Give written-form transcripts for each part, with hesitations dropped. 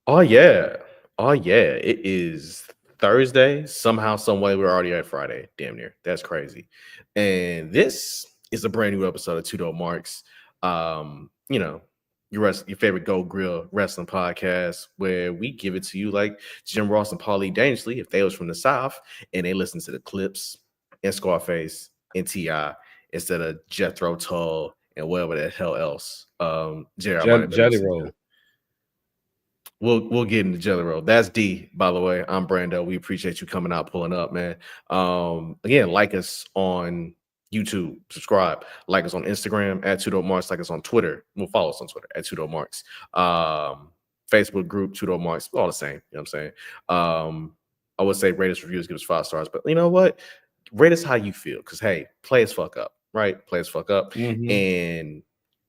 Oh yeah. Oh yeah. It is Thursday. Somehow, some way, we're already at Friday. Damn near. That's crazy. And this is a brand new episode of 2DopeMarks. You know, your favorite Go Grill wrestling podcast where we give it to you like Jim Ross and Paulie Dangerously if they was from the South and they listen to the Clips and Scarface and T.I. instead of Jethro Tull and whatever the hell else JR might have been Jelly listening to. roll. We'll get into Jelly Roll. That's D, by the way. I'm Brando. We appreciate you coming out, pulling up, man. Again, like us on YouTube, subscribe, like us on Instagram at 2DopeMarks, like us on Twitter. We'll follow us on Twitter at 2DopeMarks. Facebook group, 2DopeMarks, all the same. You know what I'm saying? I would say rate us, reviews, give us 5 stars, but you know what? Rate us how you feel, because hey, play as fuck up, right? Play as fuck up. And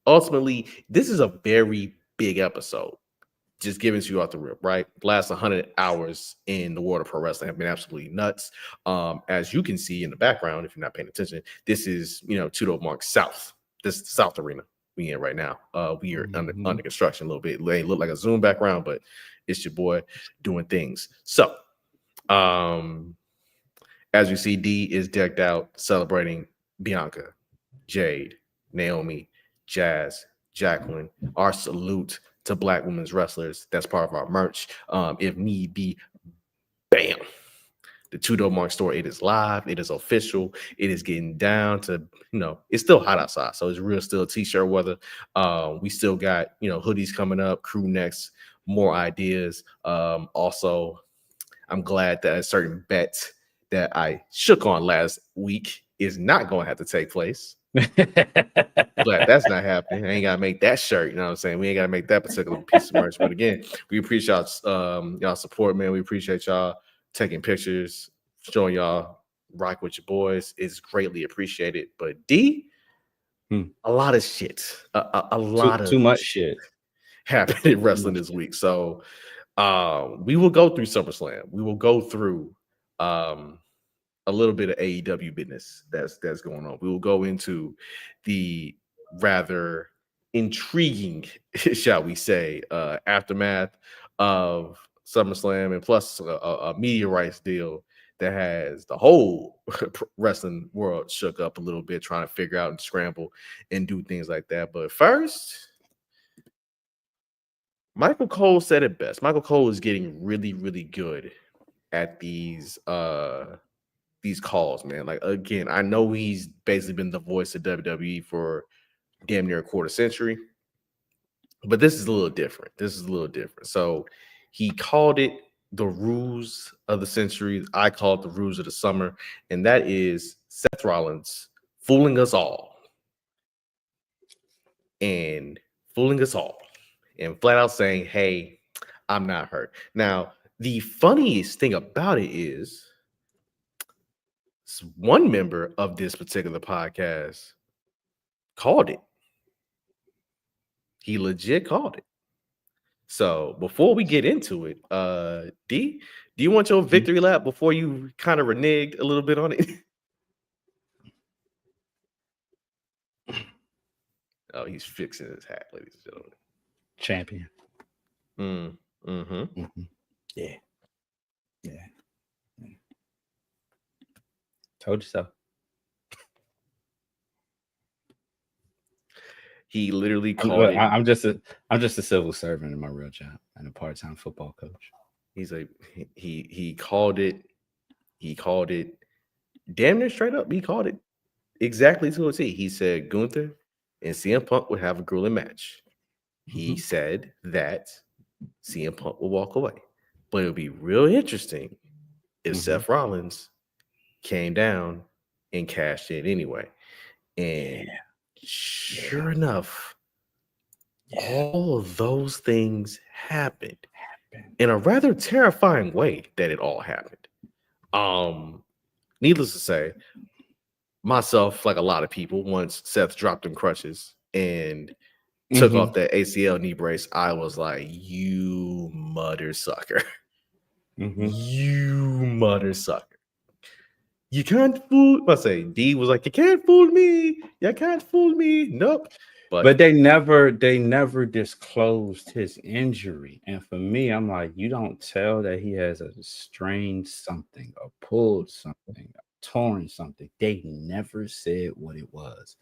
ultimately, this is a very big episode. Just giving to you off the rip, right? Last 100 hours in the world of pro wrestling have been absolutely nuts. As you can see in the background, if you're not paying attention, this is 2DopeMarks South. This is the South Arena we in right now. We are under construction a little bit. They look like a Zoom background, but it's your boy doing things. So, as you see, D is decked out celebrating Bianca, Jade, Naomi, Jazz, Jacqueline. Our salute to Black women's wrestlers. That's part of our merch. If need be, bam. The 2DopeMarks store, it is live. It is official. It is getting down to, it's still hot outside. So it's real still t-shirt weather. We still got, hoodies coming up, crew necks, more ideas. Also, I'm glad that a certain bet that I shook on last week is not going to have to take place. Glad that's not happening. I ain't gotta make that shirt. You know what I'm saying? We ain't gotta make that particular piece of merch. But again, we appreciate y'all support, man. We appreciate y'all taking pictures, showing y'all rock with your boys. It's greatly appreciated. But D, a lot of shit, a lot of too much shit happened in wrestling this week. So we will go through SummerSlam. We will go through a little bit of AEW business that's going on. We will go into the rather intriguing, shall we say, aftermath of SummerSlam, and plus a media rights deal that has the whole wrestling world shook up a little bit, trying to figure out and scramble and do things like that. But first, Michael Cole said it best. Michael Cole is getting really, really good at these calls, man. Like, again, I know he's basically been the voice of WWE for damn near a quarter century, but this is a little different. So he called it the ruse of the century. I call it the ruse of the summer, and that is Seth Rollins fooling us all and flat out saying, hey, I'm not hurt. Now, the funniest thing about it is one member of this particular podcast called it. He legit called it. So before we get into it, D, do you want your victory lap before you kind of reneged a little bit on it? Oh, he's fixing his hat, ladies and gentlemen. Champion. Yeah. Told you so. He literally called it. I'm just a civil servant in my real job and a part-time football coach. He's like he called it. He called it damn near straight up. He called it exactly to a T. He said Gunther and CM Punk would have a grueling match. He said that CM Punk will walk away, but it would be real interesting if Seth Rollins came down and cashed in anyway. And sure enough, all of those things happened in a rather terrifying way that it all happened. Needless to say, myself, like a lot of people, once Seth dropped them crutches and took off that ACL knee brace, I was like, you mother sucker. You mother sucker. You can't fool. I say D was like, you can't fool me. You can't fool me. Nope. But they never disclosed his injury. And for me, I'm like, you don't tell that he has a strained something, or pulled something, or torn something. They never said what it was.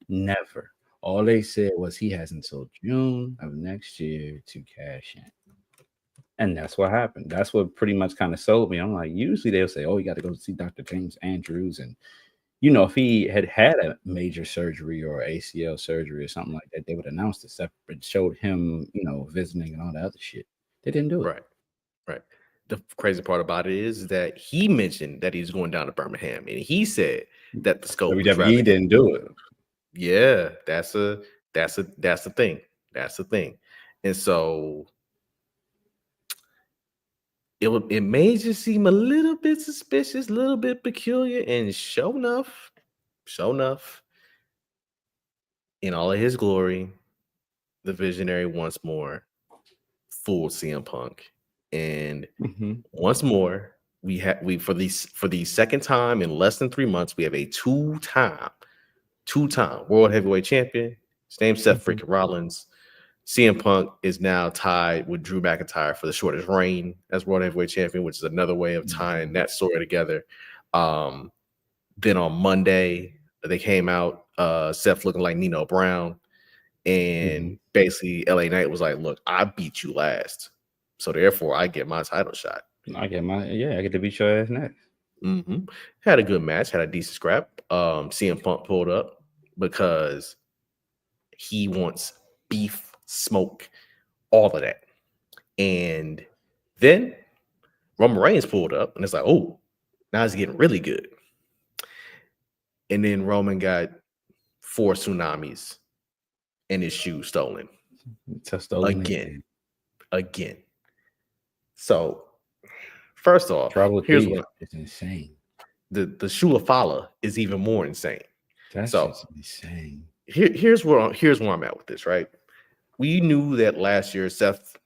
Never. All they said was he has until June of next year to cash in. And that's what happened. That's what pretty much kind of sold me. I'm like, usually they'll say, oh, you got to go see Dr. James Andrews. And, if he had a major surgery or ACL surgery or something like that, they would announce the separate, showed him, visiting and all that other shit. They didn't do it. Right. The crazy part about it is that he mentioned that he's going down to Birmingham, and he said that the scope was WWE didn't do it. Yeah, that's the thing. That's the thing. And so it may just seem a little bit suspicious, a little bit peculiar, and sure enough, in all of his glory, the visionary once more fooled CM Punk. And once more, for the second time in less than 3 months, we have a two-time world heavyweight champion. His name's Seth freaking Rollins. CM Punk is now tied with Drew McIntyre for the shortest reign as world heavyweight champion, which is another way of tying that story together. Then on Monday, they came out, Seth looking like Nino Brown, and basically LA Knight was like, look, I beat you last, so therefore I get my title shot. I get to beat your ass next. Had a good match, had a decent scrap. CM Punk pulled up because he wants beef, smoke, all of that. And then Roman Reigns pulled up, and it's like, oh, now it's getting really good. And then Roman got 4 tsunamis and his shoes stolen. Again. So, first off, here's what it's insane. The Shulafala is even more insane. That's just insane. Here's where I'm at with this, right? We knew that last year Seth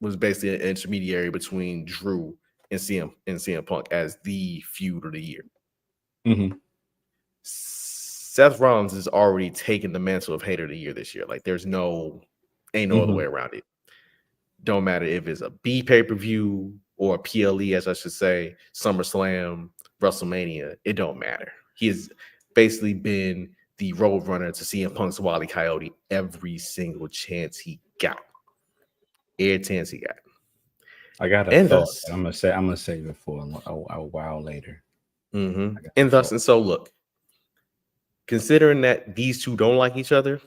was basically an intermediary between Drew and CM Punk as the feud of the year. Seth Rollins has already taken the mantle of hater of the year this year. Like, ain't no other way around it. Don't matter if it's a B pay-per-view or a PLE, as I should say, SummerSlam, WrestleMania, it don't matter. He has basically been the road runner to CM Punk's Wile E. Coyote every single chance he got. Every chance he got. I got a thought. I'm gonna save it for a while later. And so look, considering that these two don't like each other,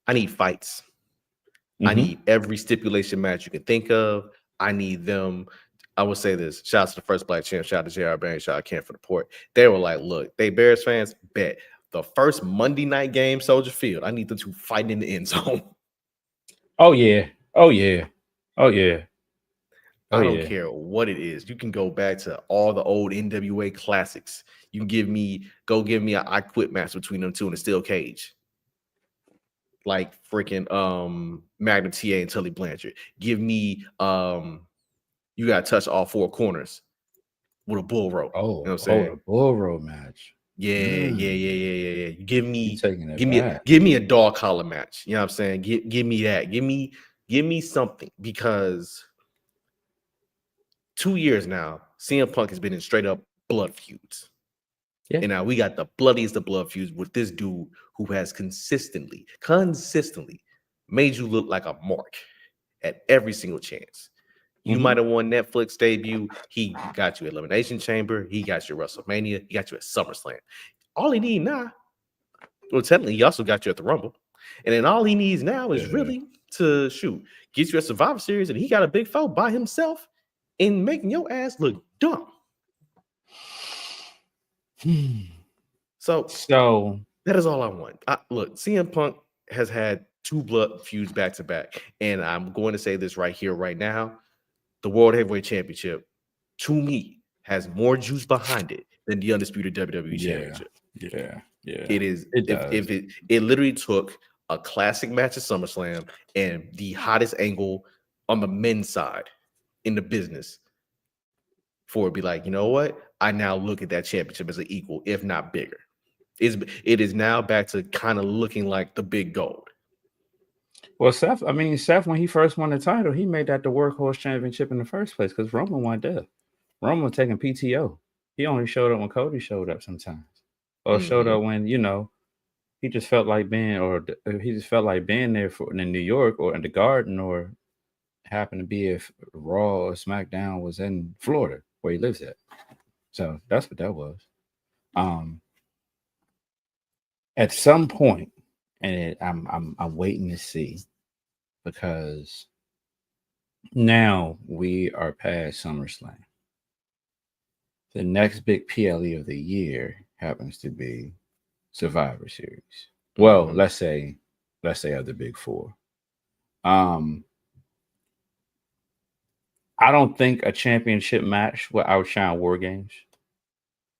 I need fights. I need every stipulation match you can think of. I need them. I would say this. Shout out to the first black champ. Shout out to J.R. Barry. Shout out to Ken for the port. They were like, look, they Bears fans, bet. The first Monday night game, Soldier Field, I need them to fight in the end zone. Oh, yeah. I don't care what it is. You can go back to all the old NWA classics. You can give me an I Quit match between them two in a steel cage. Like freaking Magnum TA and Tully Blanchard. Give me you gotta touch all 4 corners with a bull rope. Oh, you know what I'm saying? A bull rope match. Yeah. Give me a dog collar match. You know what I'm saying? Give me that. Give me something, because 2 years now, CM Punk has been in straight up blood feuds. Yeah. And now we got the bloodiest of blood feuds with this dude who has consistently made you look like a mark at every single chance. You might have won Netflix debut. He got you Elimination Chamber. He got you WrestleMania. He got you at SummerSlam. All he needs now, well, technically, he also got you at the Rumble. And then all he needs now is really to get you a Survivor Series, and he got a big foe by himself and making your ass look dumb. So that is all I want. Look, CM Punk has had 2 blood feuds back to back, and I'm going to say this right here, right now: the World Heavyweight Championship, to me, has more juice behind it than the Undisputed WWE Championship. Yeah. It is. It literally took a classic match at SummerSlam and the hottest angle on the men's side in the business for it to be like, you know what? I now look at that championship as an equal, if not bigger. It is now back to kind of looking like the big gold. Well, Seth, when he first won the title, he made that the workhorse championship in the first place because Roman wasn't there. Roman was taking PTO. He only showed up when Cody showed up sometimes, or showed up when he just felt like being, or he just felt like being there in New York or in the Garden, or happened to be if Raw or SmackDown was in Florida where he lives at. So that's what that was. At some point, and I'm waiting to see, because now we are past SummerSlam. The next big PLE of the year happens to be Survivor Series. Well, let's say of the big four. I don't think a championship match will outshine War Games,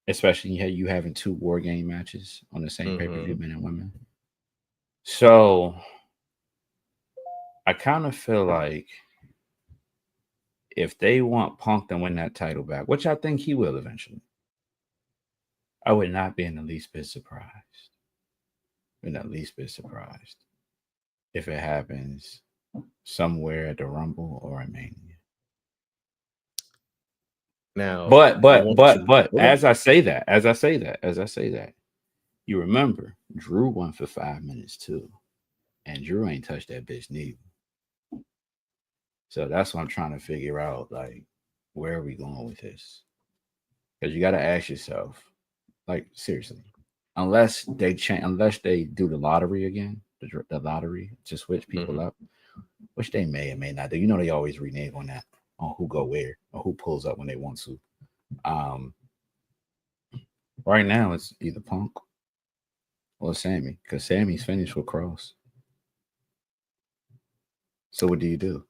especially you having 2 War Game matches on the same pay-per-view, men and women. So I kind of feel like if they want Punk to win that title back, which I think he will eventually, I would not be in the least bit surprised. If it happens somewhere at the Rumble or at Mania. Now, but as I say that, you remember Drew won for 5 minutes too, and Drew ain't touched that bitch neither. So that's what I'm trying to figure out. Like, where are we going with this? Because you got to ask yourself, like, seriously, unless they do the lottery again, the lottery to switch people up, which they may or may not do. They always renege on that, on who go where or who pulls up when they want to. Right now it's either Punk or Sammy, because Sammy's finished with Cross. So what do you do?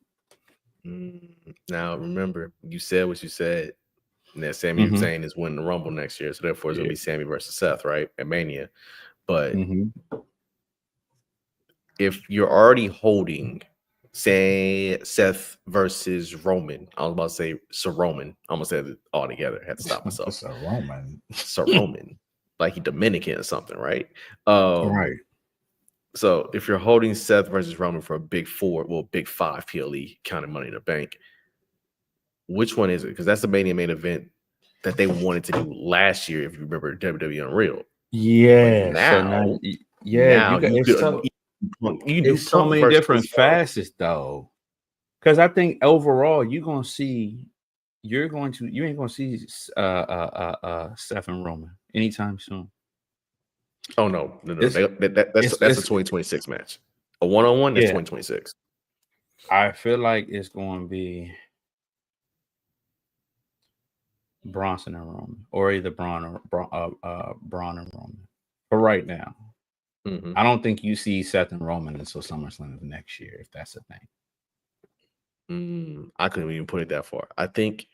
Now remember, you said what you said. And that Sammy Zayn is winning the Rumble next year, so therefore it's gonna be Sammy versus Seth, right? At Mania. But if you're already holding, say, Seth versus Roman, I was about to say Sir Roman. I almost said it all together. I had to stop myself. Sir Roman, like he Dominican or something, right? Right. So if you're holding Seth versus Roman for a big 4, well, big 5 PLE, counting Money in the Bank, which one is it? Because that's the main event that they wanted to do last year, if you remember WWE Unreal. Yeah. But now, it's so many different facets though. Because I think overall you ain't gonna see Seth and Roman anytime soon. Oh no. That's a 2026 match. A 1-on-1, that's 2026. I feel like it's going to be Bronson and Roman, or either Braun and Roman. For right now, I don't think you see Seth and Roman until SummerSlam of next year, if that's a thing. I couldn't even put it that far. I think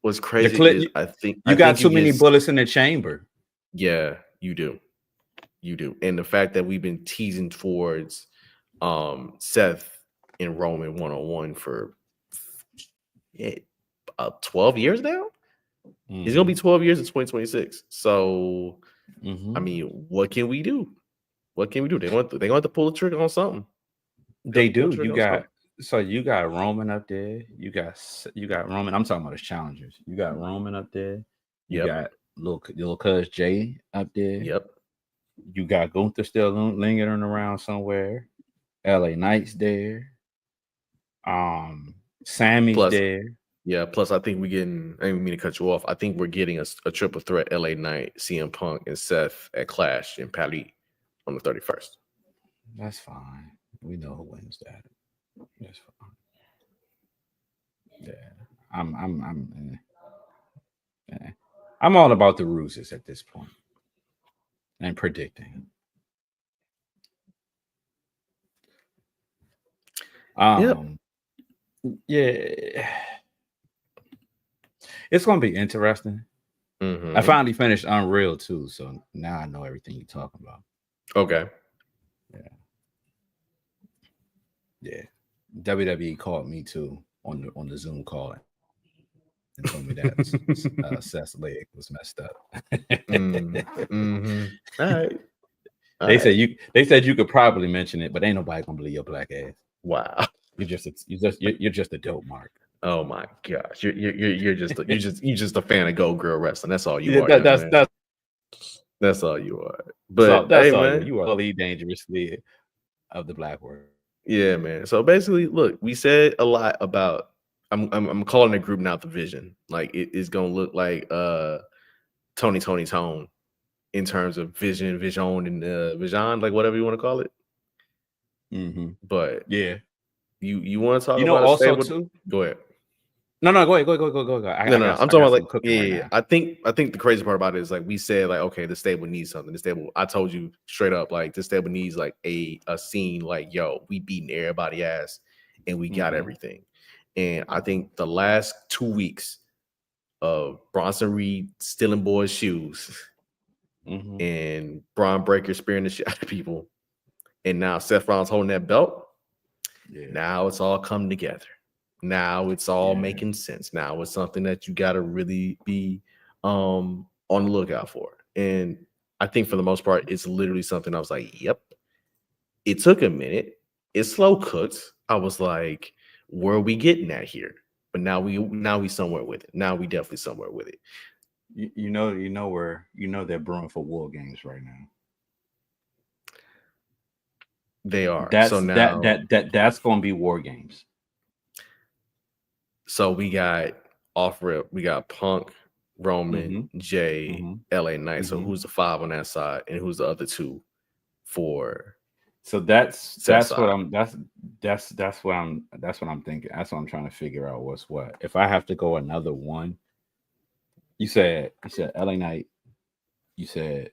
what's crazy is I think you got too many bullets in the chamber. Yeah, you do. And the fact that we've been teasing towards Seth and Roman 1-on-1 for 12 years now. It's gonna be 12 years in 2026. So I mean, what can we do? They're gonna have to pull the trigger on something. They do. You got Roman up there. You got Roman. I'm talking about his challengers. You got Roman up there. You got little cuz Jay up there. Yep. You got Gunther still lingering around somewhere. LA Knight's there. Sammy's there. Yeah, plus I think I didn't mean to cut you off. I think we're getting a triple threat: LA Knight, CM Punk, and Seth at Clash in Paris on the 31st. That's fine. We know who wins that. That's fine. Yeah. I'm all about the ruses at this point. And predicting. Yeah. It's gonna be interesting. I finally finished Unreal too, so now I know everything you're talking about. Okay. Yeah. WWE called me too on the Zoom call. and told me that Seth's leg was messed up. Mm-hmm. All right. They said you could probably mention it, but ain't nobody gonna believe your black ass. Wow. You're just a dope mark. Oh my gosh. You're just a fan of Go Girl Wrestling. That's all you Yeah, are, young man. that's That's all you are. But that's hey, all man. you are. The dangerously of the black world. Yeah, man. So basically, look, we said a lot about. I'm calling the group now the Vision. Like it is gonna look like Tony Tone in terms of vision, and vision, like whatever you want to call it. Mm-hmm. But yeah, you want to talk you know about also stable? too. Go ahead. No, go ahead. No. I'm talking about like yeah. I think the crazy part about it is like we said like okay, the stable needs something. The stable, I told you straight up like the stable needs like a scene like yo, we beating everybody ass and we got everything. And I think the last 2 weeks of Bronson Reed stealing boys' shoes and Braun Breaker spearing the shit out of people, and now Seth Rollins holding that belt. Yeah. Now it's all come together. Now it's all making sense. Now it's something that you got to really be on the lookout for. And I think for the most part, it's literally something I was like, yep. It took a minute. It's slow cooked. I was like, where are we getting at here? But now we somewhere with it. Now we definitely somewhere with it. You know they're brewing for war games right now. They are. That's so now that's going to be war games. So we got off rip, we got Punk, Roman, Jay, LA Knight. So who's the 5 on that side, and who's the other 2 for? So that's what I'm that's what I'm thinking. That's what I'm trying to figure out. What's what? If I have to go another one, you said LA Knight, you said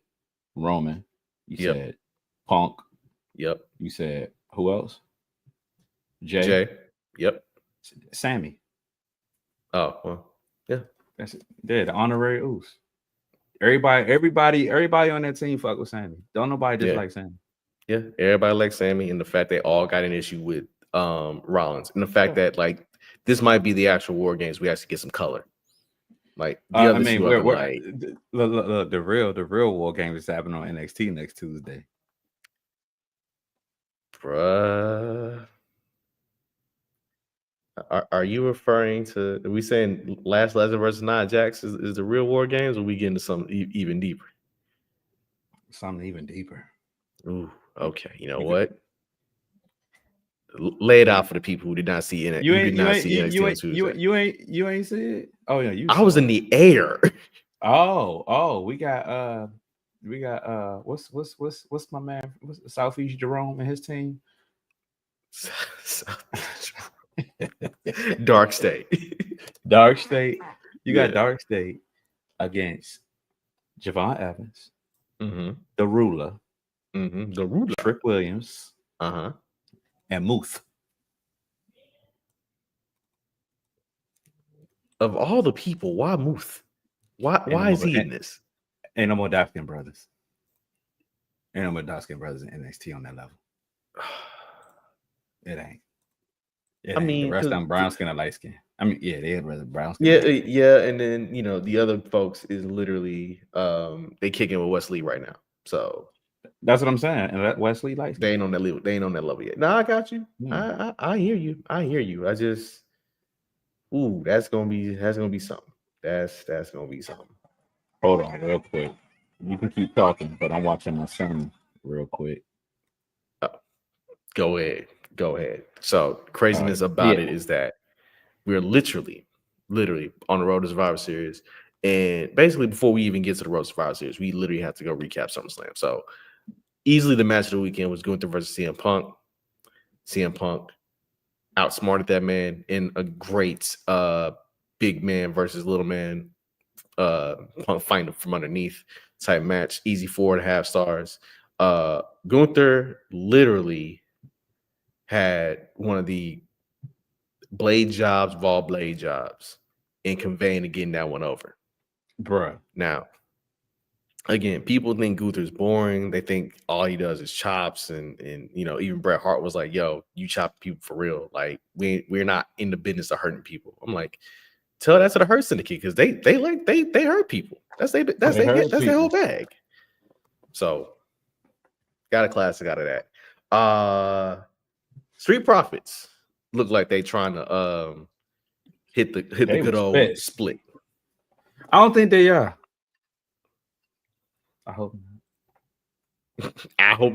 Roman, you said Punk, you said who else? Jay, Sammy. Oh well, yeah. That's it. Yeah, the honorary Ruse. Everybody on that team fuck with Sammy. Don't nobody dislike Sammy. Yeah, everybody likes Sammy, and the fact they all got an issue with Rollins, and the fact that like this might be the actual war games. We actually get some color. Like the other look, the real war game is happening on NXT next Tuesday. Bruh. Are you referring to? Are we saying Last Lesnar versus Nia Jax is the real war games, or are we getting to something even deeper? Something even deeper. Ooh, okay. You know what? Lay it out for the people who did not see it. You ain't see it. Oh yeah, I was in the air. Oh, we got what's my man? What's Southeast Jerome and his team? Dark State. You got Dark State against Javon Evans, the Ruler, Trick Williams, and Muth. Of all the people, why Muth? Why is he in this? Ain't no more Doskin brothers. Ain't no more Doskin brothers in NXT on that level. It ain't. I mean, the rest of them brown skin or light skin. I mean, yeah, they had brown skin. Yeah, and then the other folks is literally they kicking with Wesley right now. So that's what I'm saying. And Wesley light skin. They ain't on that level. They ain't on that level yet. No, I got you. I hear you. I just that's gonna be something. That's gonna be something. Hold on, real quick. You can keep talking, but I'm watching my son real quick. Go ahead. So craziness about it is that we're literally on the road to Survivor Series, and basically before we even get to the road to Survivor Series, we literally have to go recap SummerSlam. So easily the match of the weekend was Gunther versus CM Punk. CM Punk outsmarted that man in a great big man versus little man Punk fighting from underneath type match. Easy 4.5 stars. Gunther literally had one of the blade jobs of all blade jobs in conveying and getting that one over. Bruh. Now, again, people think Gunther's boring. They think all he does is chops, and even Bret Hart was like, yo, you chop people for real. Like, we're not in the business of hurting people. I'm like, Tell that to the Hurt Syndicate because they hurt people. That's their whole bag. So got a classic out of that. Street Profits look like they trying to hit the good old split. I don't think they are. I hope not. I hope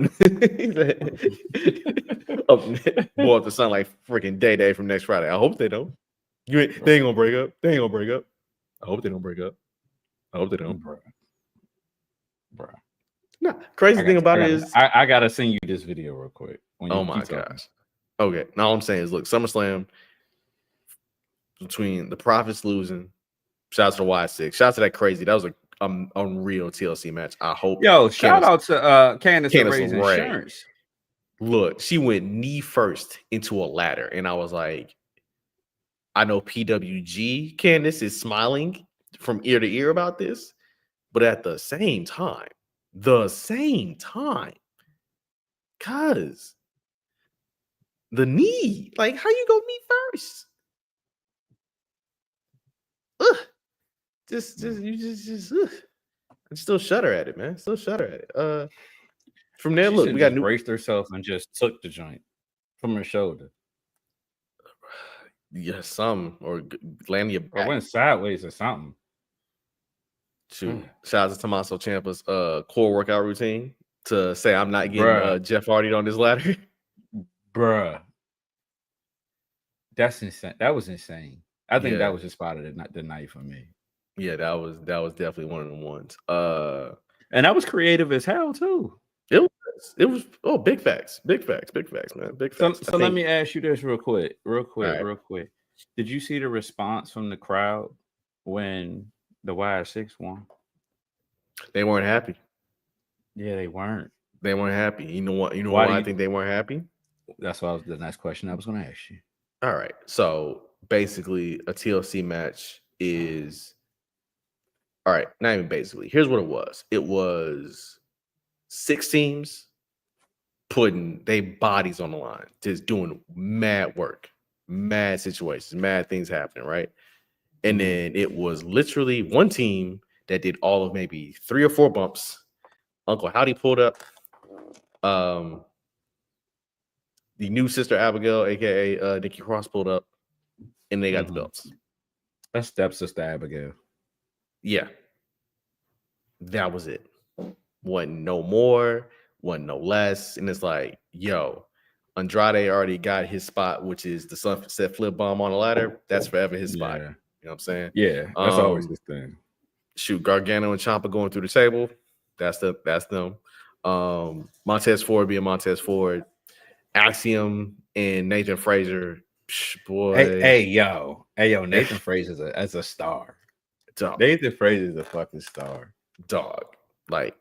boy, to sound like freaking Day from next Friday. I hope they don't. They ain't gonna break up. I hope they don't break up. I hope they don't. Bruh. Nah, crazy thing about it is I gotta send you this video real quick. Oh my gosh. Okay. Now all I'm saying is look, SummerSlam between the Profits losing, shout out to the Y6, shout out to that crazy. That was a unreal TLC match. I hope. Shout out to Candice LeRae's insurance. Look, she went knee first into a ladder, and I was like, I know PWG Candice is smiling from ear to ear about this, but at the same time, cause the knee, like how you go knee first? Ugh. Just ugh. I still shudder at it, man. Still shudder at it. From there, look, we got braced herself and just took the joint from her shoulder. Yeah, or landing your back. Or went sideways or something. Shoot. Shout out to Tommaso Ciampa's core workout routine to say I'm not getting Jeff Hardy on this ladder. Bruh. That's insane. That was insane. I think that was the spot of the night for me. Yeah, that was definitely one of the ones. And that was creative as hell too. It was big facts, man. Big facts. So let me ask you this real quick. Did you see the response from the crowd when the Y6 won? They weren't happy. Yeah, they weren't. They weren't happy. You know what? Why I think they weren't happy? That's the next question I was going to ask you. All right. So basically, a TLC match is all right. Not even basically. Here's what it was. It was 6 teams putting their bodies on the line, just doing mad work, mad situations, mad things happening, right? And then it was literally one team that did all of maybe 3 or 4 bumps. Uncle Howdy pulled up. The new Sister Abigail, aka Nikki Cross, pulled up, and they got the belts. That's Stepsister Abigail. Yeah, that was it. Wasn't no more, wasn't no less. And it's like, yo, Andrade already got his spot, which is the sunset flip bomb on the ladder. That's forever his spot. You know what I'm saying? Yeah, that's always the thing. Shoot, Gargano and Ciampa going through the table. That's them. Montez Ford being Montez Ford. Axiom and Nathan Frazier. Boy. Hey, yo, Nathan Frazier as a star. Dog. Nathan Frazier is a fucking star. Dog. Like,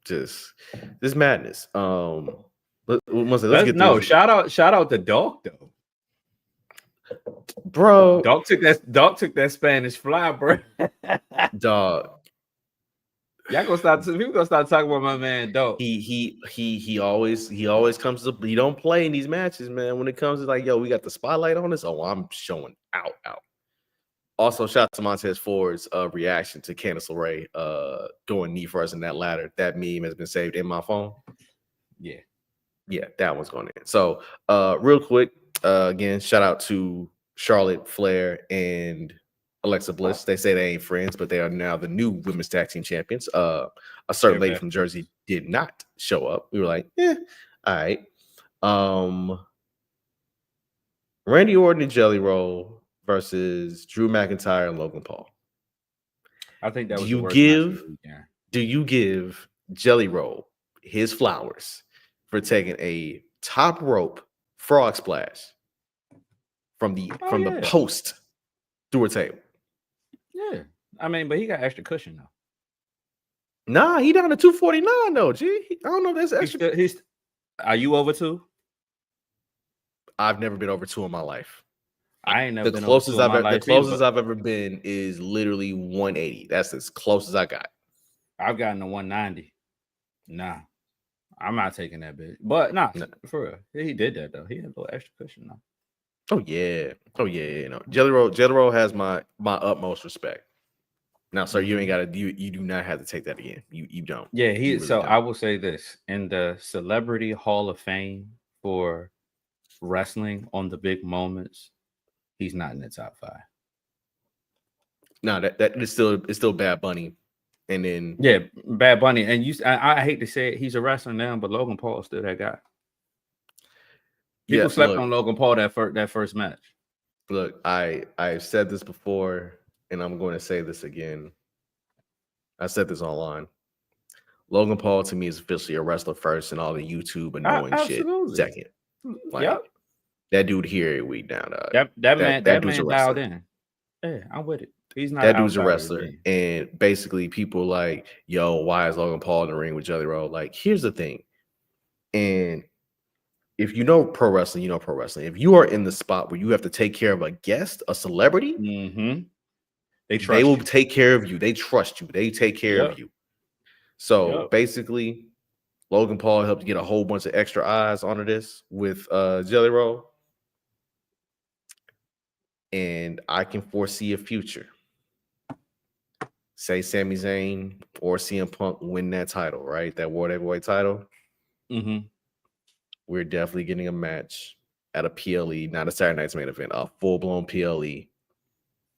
just this madness. Let's get no, shout out to Dog though. Bro. Dog took that Spanish fly, bro. Dog. Y'all gonna start talking about my man Dog. He always comes up. He don't play in these matches, man. When it comes to like, yo, we got the spotlight on us. Oh, I'm showing out. Also, shout out to Montez Ford's reaction to Candice LeRae going knee first in that ladder. That meme has been saved in my phone. Yeah, that one's going in. So, real quick, again, shout out to Charlotte Flair and Alexa Bliss. They say they ain't friends, but they are now the new women's tag team champions. A certain lady from Jersey did not show up. We were like, all right. Randy Orton and Jelly Roll versus Drew McIntyre and Logan Paul. I think that was do you give Jelly Roll his flowers for taking a top rope frog splash from the post through a table? Yeah. I mean, but he got extra cushion though. Nah, he down to 249 though. Gee, I don't know if that's extra. Are you over 2? I've never been over 2 in my life. I ain't never been over 2 in my life. The closest I've ever been is literally 180. That's as close as I got. I've gotten to 190. Nah, I'm not taking that bit. But for real, he did that though. He had a little extra cushion though. Oh yeah. You know, Jelly Roll has my utmost respect. Now, sir, you ain't gotta you do not have to take that again. You don't. Yeah, You really so don't. I will say this in the Celebrity Hall of Fame for wrestling on the big moments, he's not in the top 5. No, that is still Bad Bunny. And then Yeah, Bad Bunny, and I hate to say it, he's a wrestler now, but Logan Paul is still that guy. yeah, People slept on Logan Paul that first match. Look, I've said this before, and I'm going to say this again. I said this online. Logan Paul to me is officially a wrestler first, and all the YouTube annoying shit second. Like Yep. that dude here every week now, dog. That dude's a man dialed wrestler. in. Yeah, I'm with it. He's not That dude's a outside of the wrestler, ring. and basically people like, yo, why is Logan Paul in the ring with Jelly Roll? Like, here's the thing, and if you know pro wrestling, you know pro wrestling. If you are in the spot where you have to take care of a guest, a celebrity, they will take care of you. They trust you. They take care of you. So basically, Logan Paul helped get a whole bunch of extra eyes onto this with Jelly Roll. And I can foresee a future. Say Sami Zayn or CM Punk win that title, right? That World Heavyweight title. We're definitely getting a match at a PLE, not a Saturday Night's Main Event, a full-blown PLE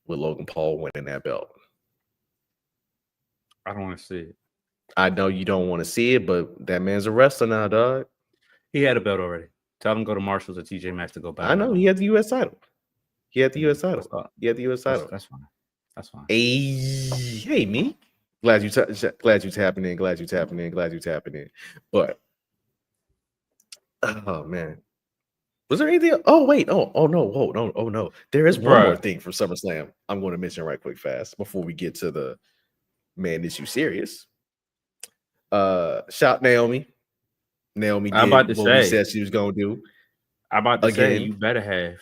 with Logan Paul winning that belt. I don't want to see it. I know you don't want to see it, but that man's a wrestler now, dog. He had a belt already. Tell him go to Marshalls or TJ Maxx to go buy. I know he had the U.S. title. He had the U.S. title. That's fine. That's fine. Hey, me. Glad you tapping in. But oh man, was there anything? Oh wait, oh no. There is one more thing from SummerSlam I'm going to mention right quick fast before we get to the man. Is you serious? Shout Naomi. Naomi did what we said she was going to do. I'm about to say you better have.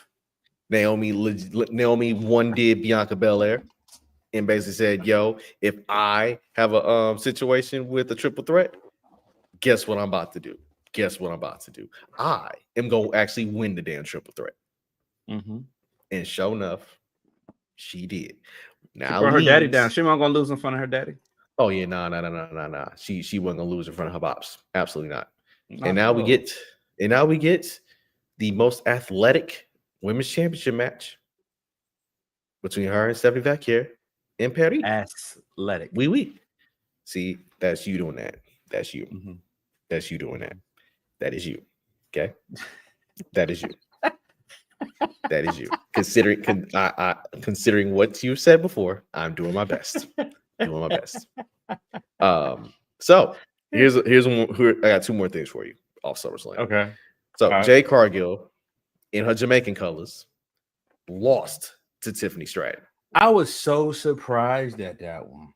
Naomi one did Bianca Belair and basically said, yo, if I have a situation with a triple threat, guess what I'm about to do? I am going to actually win the damn triple threat. And sure enough, she did. Now she brought her daddy down. She wasn't going to lose in front of her daddy. Oh yeah, nah. She wasn't going to lose in front of her pops. Absolutely not. And now we get the most athletic women's championship match between her and Stephanie Vaquer in Paris. Athletic. Oui. See, that's you doing that. That's you. That's you doing that. That is you. Okay? That is you. That is you. Considering what you said before, I'm doing my best. So here's one. I got two more things for you off SummerSlam. Okay. So Jade Cargill, in her Jamaican colors, lost to Tiffany Stratton. I was so surprised at that one.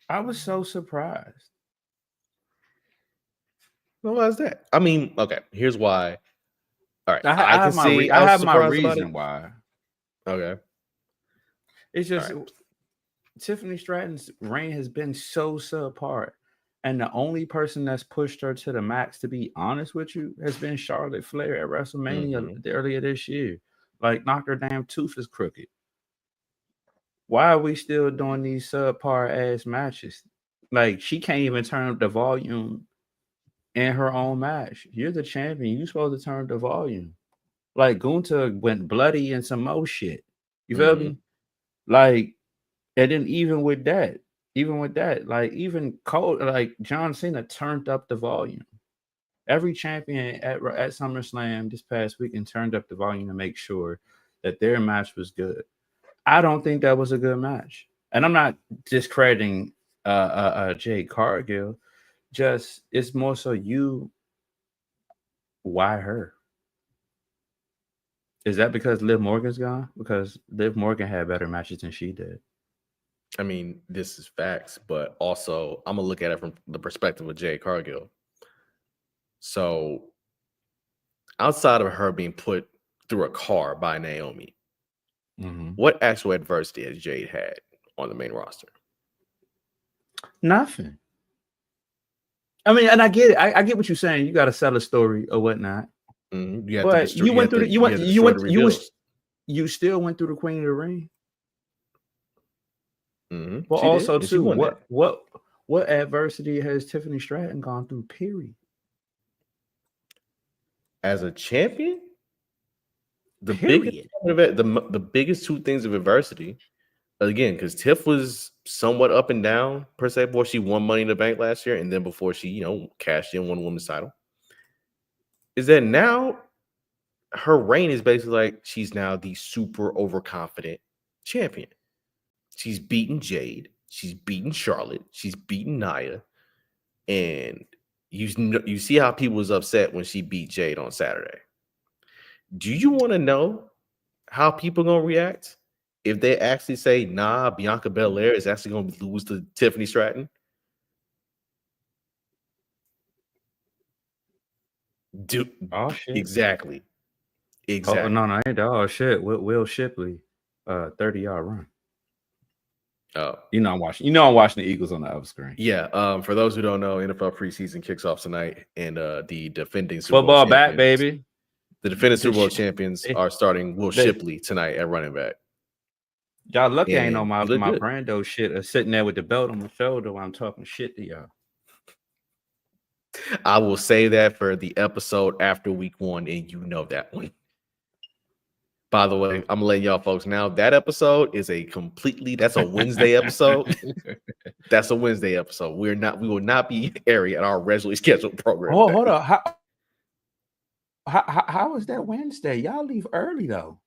I was so surprised. Well, why is that? I mean, okay, here's why. All right, I have my reason why. Okay. It's just Tiffany Stratton's reign has been so subpar. And the only person that's pushed her to the max, to be honest with you, has been Charlotte Flair at WrestleMania earlier this year. Like, knocked her damn tooth is crooked. Why are we still doing these subpar ass matches? Like, she can't even turn up the volume in her own match. You're the champion. You're supposed to turn up the volume. Like, Gunther went bloody and some more shit. You feel me? Like, and then even with that, like even John Cena turned up the volume. Every champion at SummerSlam this past weekend turned up the volume to make sure that their match was good. I don't think that was a good match. And I'm not discrediting Jade Cargill. Just it's more so why her? Is that because Liv Morgan's gone? Because Liv Morgan had better matches than she did. I mean, this is facts, but also I'm gonna look at it from the perspective of Jade Cargill. So, outside of her being put through a car by Naomi, what actual adversity has Jade had on the main roster? Nothing. I mean, and I get it. I get what you're saying. You got to sell a story or whatnot. Mm-hmm. But you went through the, you still went through the Queen of the Ring. Mm-hmm. But She also did, too, what adversity has Tiffany Stratton gone through? Period. As a champion, the Period. biggest two things of adversity, again, because Tiff was somewhat up and down per se before she won Money in the Bank last year, and then before she, cashed in, won the women's title, is that now her reign is basically like she's now the super overconfident champion. She's beaten Jade, she's beaten Charlotte, she's beaten Nia, and you see how people was upset when she beat Jade on Saturday. Do you want to know how people gonna react if they actually say, "Nah, Bianca Belair is actually gonna lose to Tiffany Stratton"? Oh shit. Exactly. Oh no, ain't that. Oh shit. Will Shipley, 30-yard run. Oh, I'm watching the Eagles on the other screen. Yeah. For those who don't know, NFL preseason kicks off tonight, and the defending Super Football Bowl back, baby. The defending Super Bowl champions are starting Will Shipley tonight at running back. Y'all lucky I ain't on my Brando shit sitting there with the belt on my shoulder while I'm talking shit to y'all. I will say that for the episode after week 1, and you know that one. By the way, I'm letting y'all folks now that episode is that's a Wednesday episode. That's a Wednesday episode. We will not be airing at our regularly scheduled program. Oh, hold on. How is that Wednesday? Y'all leave early though.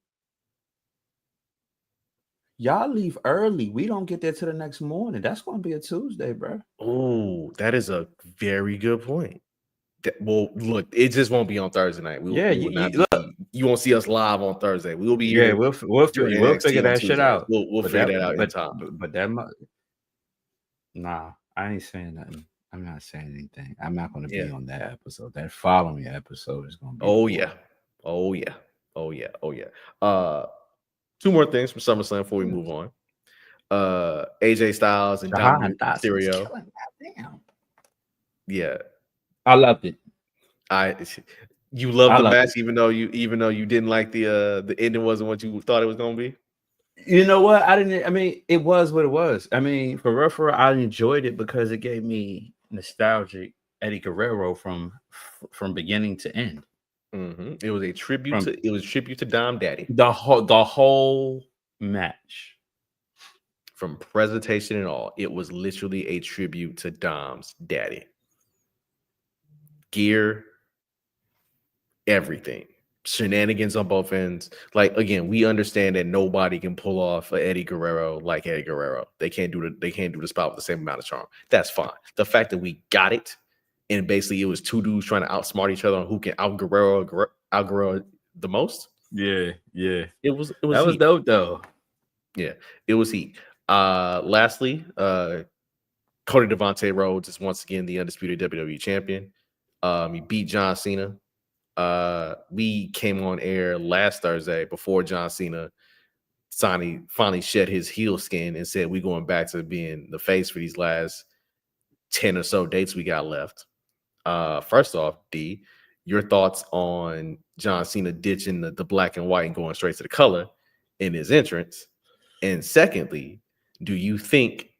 Y'all leave early. We don't get there till the next morning. That's going to be a Tuesday, bro. Oh, that is a very good point. Well, look, it just won't be on Thursday night. You won't see us live on Thursday. We will be here. Yeah, we'll figure that shit out. We'll figure that out in time. But that nah, I ain't saying nothing. I'm not saying anything. I'm not going to be on that episode. That following episode is going to be. Oh yeah. 2 more things from SummerSlam before we move on. AJ Styles and Dominic Mysterio. Yeah, I loved it. You loved the match, even though you didn't like the ending wasn't what you thought it was gonna be. You know what? It was what it was. For real, I enjoyed it because it gave me nostalgic Eddie Guerrero from beginning to end. Mm-hmm. It was a tribute to Dom Daddy. The whole match, from presentation and all, it was literally a tribute to Dom's daddy. Gear, everything, shenanigans on both ends. Like, again, we understand that nobody can pull off an Eddie Guerrero like Eddie Guerrero. They can't do the spot with the same amount of charm. That's fine. The fact that we got it, and basically it was 2 dudes trying to outsmart each other on who can out Guerrero the most. Yeah. It was that was dope though. Yeah, it was heat. Lastly, Cody Rhodes is once again the undisputed WWE champion. He beat John Cena. We came on air last Thursday before John Cena finally shed his heel skin and said we're going back to being the face for these last 10 or so dates we got left. First off, D, your thoughts on John Cena ditching the black and white and going straight to the color in his entrance? And secondly, do you think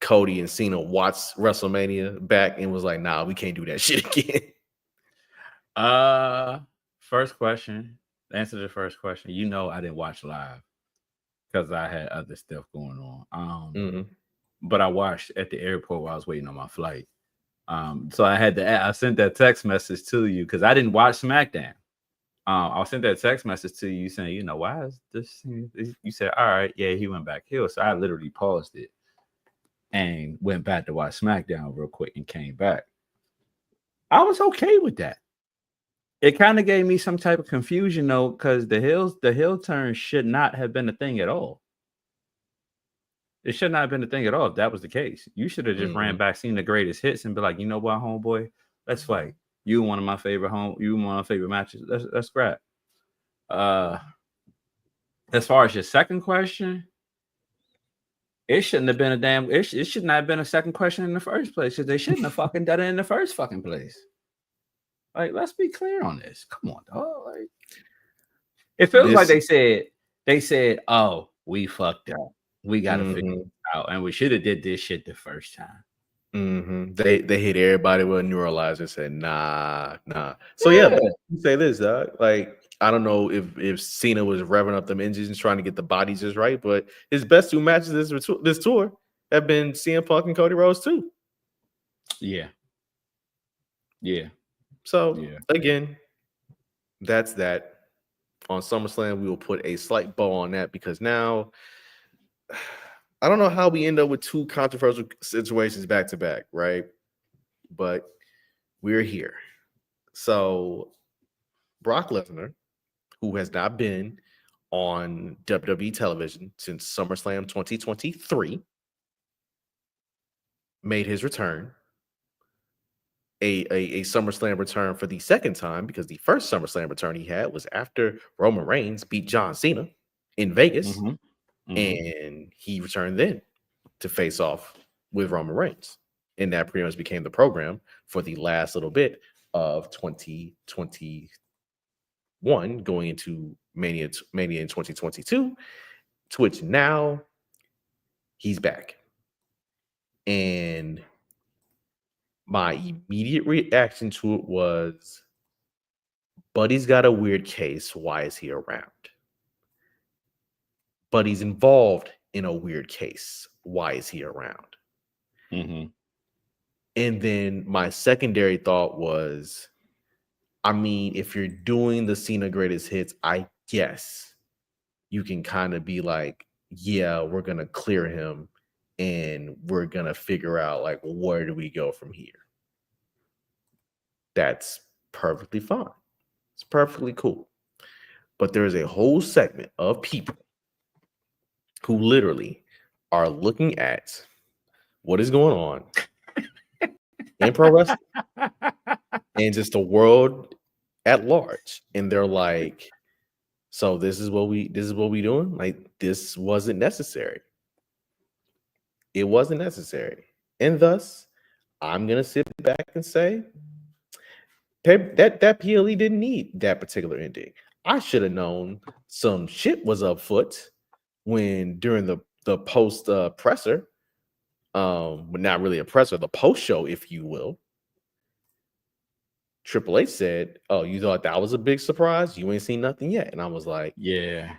Cody and Cena watched WrestleMania back and was like, nah, we can't do that shit again? First question. Answer the first question. I didn't watch live because I had other stuff going on. But I watched at the airport while I was waiting on my flight. So I sent that text message to you because I didn't watch SmackDown. I sent that text message to you saying, why is this? You said, all right, yeah, he went back here. So I literally paused it and went back to watch SmackDown real quick and came back. I was okay with that. It kind of gave me some type of confusion though, because the heel turn should not have been a thing at all. It should not have been a thing at all if that was the case. You should have just ran back, seen the greatest hits, and be like, you know what, homeboy, let's fight. You one of my favorite matches. Let's scrap. As far as your second question, it shouldn't have been it should not have been a second question in the first place because they shouldn't have fucking done it in the first fucking place. Like, let's be clear on this. Come on, dog. Like, it feels like they said, oh, we fucked up. We got to figure it out, and we should have did this shit the first time. They hit everybody with a neuralizer. Said nah. So yeah, say this, dog. Like, I don't know if Cena was revving up them engines and trying to get the bodies just right, but his best 2 matches this tour have been CM Punk and Cody Rhodes too. Yeah. So again, that's that. On SummerSlam, we will put a slight bow on that because now I don't know how we end up with 2 controversial situations back to back, right? But we're here. So Brock Lesnar, who has not been on WWE television since SummerSlam 2023, made his return. A SummerSlam return for the second time, because the first SummerSlam return he had was after Roman Reigns beat John Cena in Vegas, and he returned then to face off with Roman Reigns, and that pretty much became the program for the last little bit of 2021 going into Mania in 2022, to which now he's back. And my immediate reaction to it was, Buddy's got a weird case. Why is he around? Buddy's involved in a weird case. Why is he around? And then my secondary thought was, I mean, if you're doing the Cena Greatest Hits, I guess you can kind of be like, yeah, we're going to clear him and we're going to figure out, like, where do we go from here? That's perfectly fine. It's perfectly cool. But there's a whole segment of people who literally are looking at what is going on in pro wrestling and just the world at large. And they're like, so this is what we doing? Like, this wasn't necessary. It wasn't necessary. And thus, I'm gonna sit back and say that PLE didn't need that particular ending. I should have known some shit was afoot when during the post presser, but not really a presser, the post show, if you will. Triple H said, "Oh, you thought that was a big surprise? You ain't seen nothing yet." And I was like, Yeah.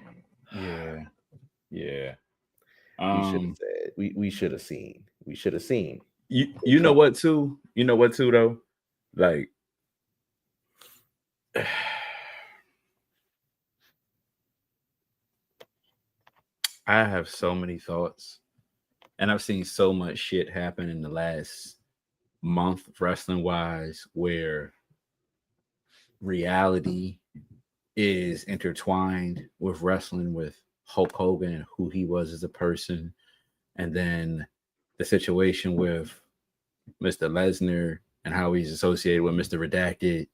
We should have seen. We should have seen. You know what too? You know what too though? Like, I have so many thoughts, and I've seen so much shit happen in the last month, wrestling wise, where reality is intertwined with wrestling, with Hulk Hogan and who he was as a person, and then the situation with Mr. Lesnar and how he's associated with Mr. Redacted,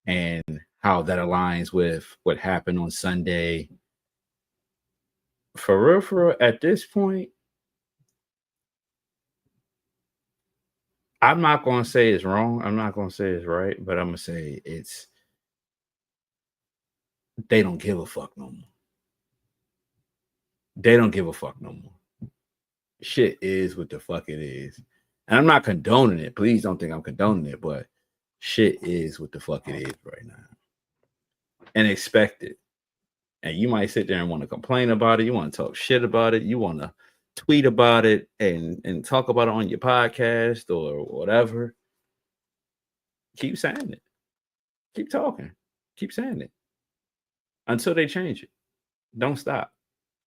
and how that aligns with what happened on Sunday. For real, at this point, I'm not going to say it's wrong. I'm not going to say it's right, but I'm going to say they don't give a fuck no more. They don't give a fuck no more. Shit is what the fuck it is. And I'm not condoning it. Please don't think I'm condoning it, but shit is what the fuck it is right now. And expect it. And you might sit there and want to complain about it. You want to talk shit about it. You want to tweet about it and talk about it on your podcast or whatever. Keep saying it. Keep talking. Keep saying it. Until they change it. Don't stop.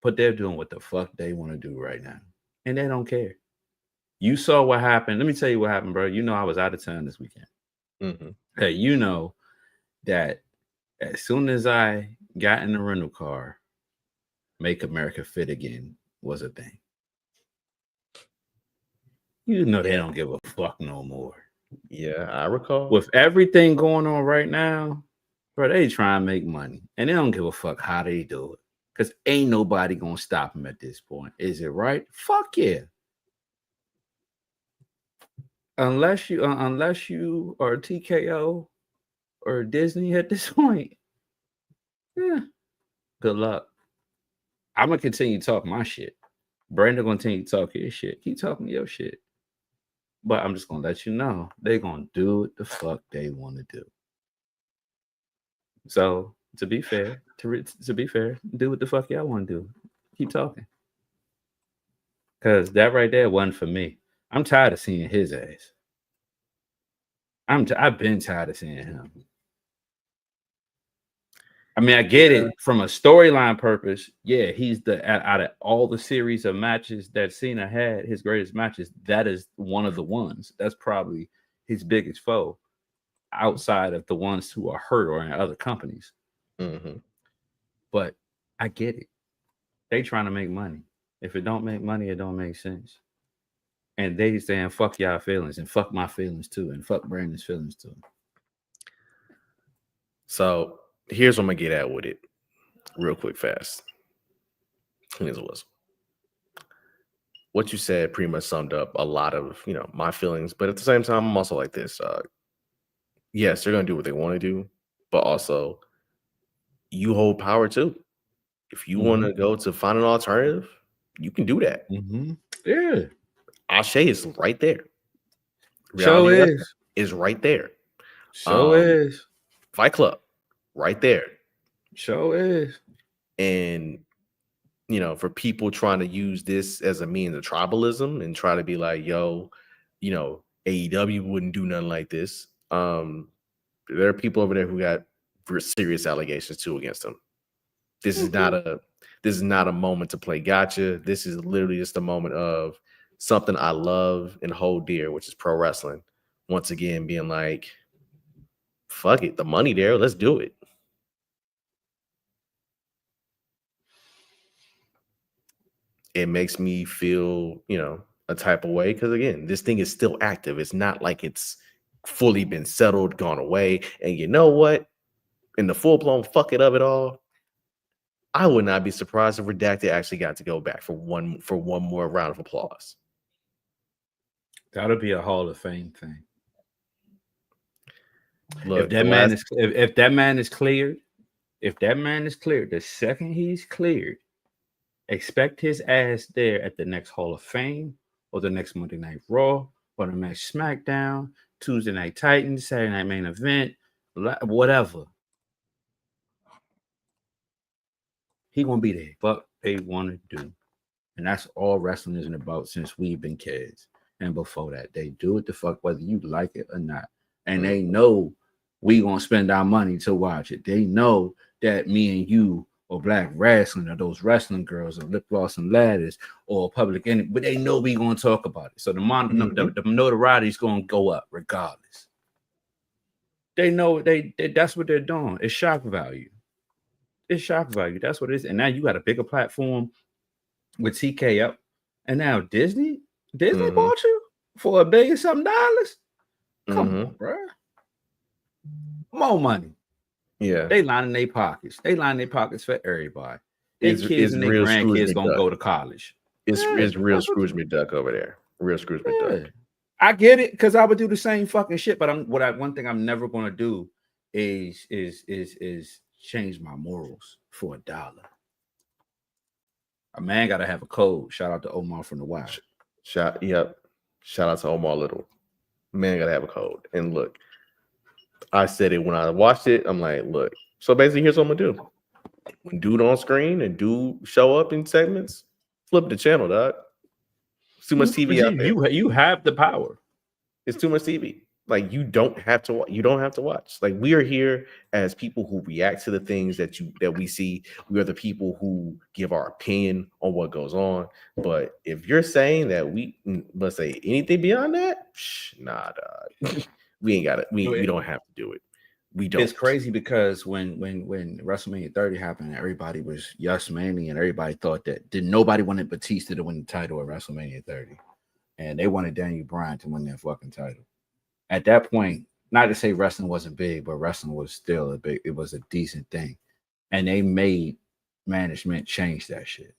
But they're doing what the fuck they want to do right now. And they don't care. You saw what happened. Let me tell you what happened, bro. You know I was out of town this weekend. Hey, you know that as soon as I got in the rental car, Make America Fit Again was a thing. You know they don't give a fuck no more. Yeah, I recall. With everything going on right now, bro, they try and make money. And they don't give a fuck how they do it. Because ain't nobody going to stop them at this point. Is it right? Fuck yeah. Unless you are TKO or Disney at this point, yeah, good luck. I'm gonna continue to talk my shit. Brandon gonna continue to talk his shit. Keep talking your shit. But I'm just gonna let you know they're gonna do what the fuck they want to do. So to be fair, to be fair, do what the fuck y'all want to do. Keep talking. Cause that right there wasn't for me. I'm tired of seeing his ass. I've been tired of seeing him. I mean, I get it from a storyline purpose. Yeah, he's out of all the series of matches that Cena had, his greatest matches, that is one of the ones. That's probably his biggest foe outside of the ones who are hurt or in other companies. Mm-hmm. But I get it. They trying to make money. If it don't make money, it don't make sense. And they saying fuck y'all feelings and fuck my feelings too, and fuck Brandon's feelings too. So here's what I'm gonna get at with it, real quick, fast. Here's a whistle. What you said pretty much summed up a lot of my feelings, but at the same time, I'm also like this. Yes, they're gonna do what they want to do, but also you hold power too. If you want to go to find an alternative, you can do that. Yeah, Ashe is right there. Reality is right there. Is Fight Club, right there. Is. And for people trying to use this as a means of tribalism and try to be like, yo, AEW wouldn't do nothing like this. There are people over there who got serious allegations too against them. This is not a moment to play gotcha. This is literally just a moment of something I love and hold dear, which is pro wrestling. Once again, being like, fuck it, the money there, let's do it. It makes me feel, a type of way because again, this thing is still active. It's not like it's fully been settled, gone away. And you know what? In the full-blown fuck it of it all, I would not be surprised if Redacted actually got to go back for one more round of applause. That'll be a Hall of Fame thing. Look, if that man is cleared, the second he's cleared, expect his ass there at the next Hall of Fame or the next Monday Night Raw or the next SmackDown, Tuesday Night Titans, Saturday Night Main Event, whatever. He gonna be there. But they want to do, and that's all wrestling isn't about since we've been kids. And before that, they do it the fuck whether you like it or not. And they know we gonna spend our money to watch it. They know that me and you or Black Wrestling or those wrestling girls or Lip Gloss and Ladders or Public Enemy, but they know we gonna talk about it. So the notoriety is gonna go up regardless. They know that's what they're doing. It's shock value. It's shock value. That's what it is. And now you got a bigger platform with TK up, and now Disney bought you for $1 billion something. Come on, bro. More money. Yeah, they lining their pockets. They lining their pockets for everybody. Their kids and their grandkids gonna go to college. It's real Scrooge McDuck over there. Real Scrooge McDuck. I get it because I would do the same fucking shit. But one thing I'm never gonna do is change my morals for $1. A man gotta have a code. Shout out to Omar from the Wild. Shout out to Omar Little. Man gotta have a code. And look, I said it when I watched it. I'm like, look. So basically, here's what I'm gonna do. When dude on screen and dude show up in segments, flip the channel, dog. It's too much TV out there. You have the power. It's too much TV. Like you don't have to watch. Like we are here as people who react to the things that we see. We are the people who give our opinion on what goes on. But if you're saying that let's say anything beyond that, nah, dog. We ain't got it. We don't have to do it. We don't. It's crazy because when WrestleMania 30 happened, everybody was yes manly, and everybody thought that nobody wanted Batista to win the title at WrestleMania 30, and they wanted Daniel Bryan to win that fucking title. At that point, not to say wrestling wasn't big, but wrestling was still it was a decent thing. And they made management change that shit.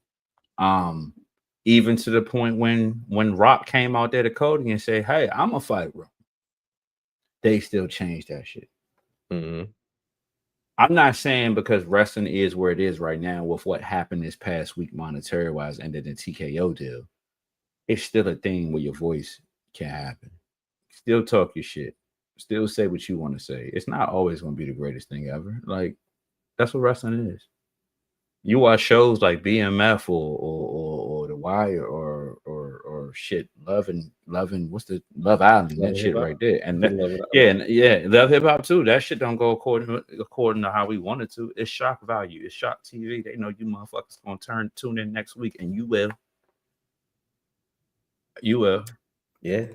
Even to the point when Rock came out there to Cody and said, hey, I'm a fight Rock. They still changed that shit. Mm-hmm. I'm not saying because wrestling is where it is right now with what happened this past week monetary wise and then the TKO deal. It's still a thing where your voice can happen. Still talk your shit. Still say what you want to say. It's not always going to be the greatest thing ever. Like, that's what wrestling is. You watch shows like BMF or The Wire or shit, loving what's the Love Island, that shit right there. And that, Love Hip Hop too. That shit don't go according to how we want it to. It's shock value. It's shock TV. They know you motherfuckers gonna tune in next week, and you will. You will. Yeah.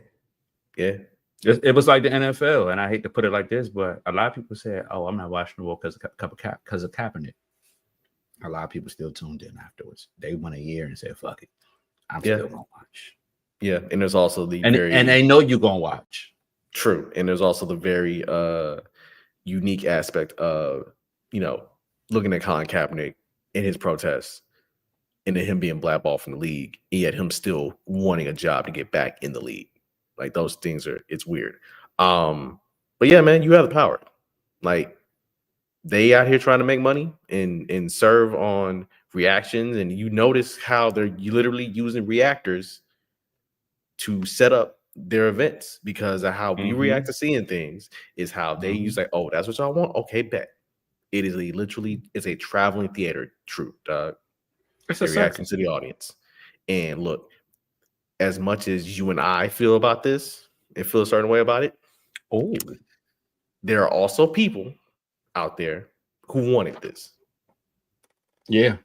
Yeah. It was like the NFL, and I hate to put it like this, but a lot of people said, "Oh, I'm not watching the world because of Kaepernick." A lot of people still tuned in afterwards. They went a year and said, "Fuck it, I'm still gonna watch." Yeah, and there's also the and they know you're gonna watch. True, and there's also the very unique aspect of looking at Colin Kaepernick in his protests, and him being blackballed from the league, and yet him still wanting a job to get back in the league. Like those things it's weird. But yeah, man, you have the power. Like they out here trying to make money and serve on reactions, and you notice how they're literally using reactors to set up their events because of how we react to seeing things is how they use like, oh, that's what y'all want? Okay, bet. It is it's a traveling theater troupe, dog. It's They're reacting to the audience. And look, as much as you and I feel about this and feel a certain way about it, there are also people out there who wanted this. Yeah.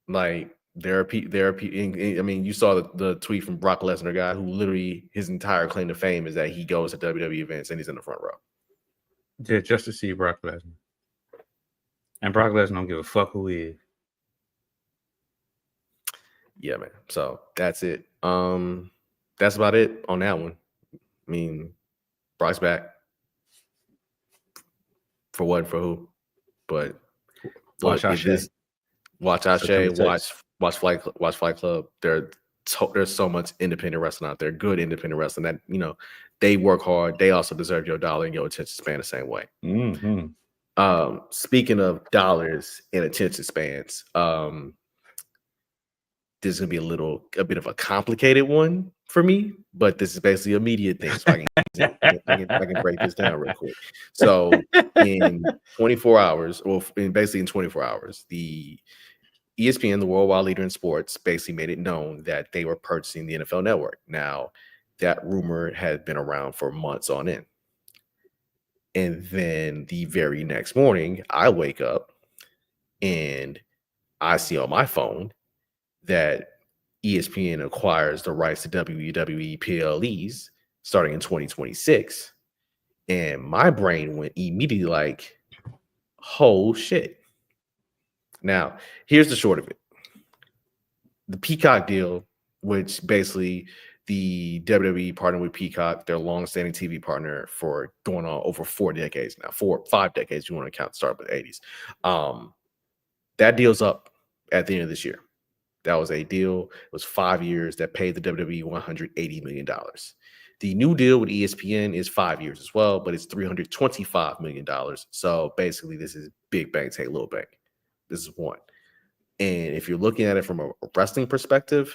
Like there are people. I mean, you saw the tweet from Brock Lesnar guy who literally his entire claim to fame is that he goes to WWE events and he's in the front row. Yeah, just to see Brock Lesnar. And Brock Lesnar don't give a fuck who he is. Yeah, man. So that's it. That's about it on that one. I mean, Brock's back. For what? For who? But watch Ashe. Watch Ashe. Watch Fight Club. There's so much independent wrestling out there. Good independent wrestling that they work hard. They also deserve your dollar and your attention span the same way. Speaking of dollars and attention spans, this is gonna be a bit of a complicated one for me, but this is basically a media thing, so I can break this down real quick. So in 24 hours, basically in 24 hours, the ESPN, the worldwide leader in sports, basically made it known that they were purchasing the NFL Network. Now, that rumor had been around for months on end. And then the very next morning, I wake up and I see on my phone that ESPN acquires the rights to WWE PLEs starting in 2026. And my brain went immediately like, oh shit. Now, here's the short of it. The Peacock deal, which basically the WWE partnered with Peacock, their long-standing TV partner for going on over 4 decades now, 5 decades, you want to count the start of the 80s. That deal's up at the end of this year. That was a deal. It was 5 years that paid the WWE $180 million. The new deal with ESPN is 5 years as well, but it's $325 million. So basically, this is big bank take little bank. This is one. And if you're looking at it from a wrestling perspective,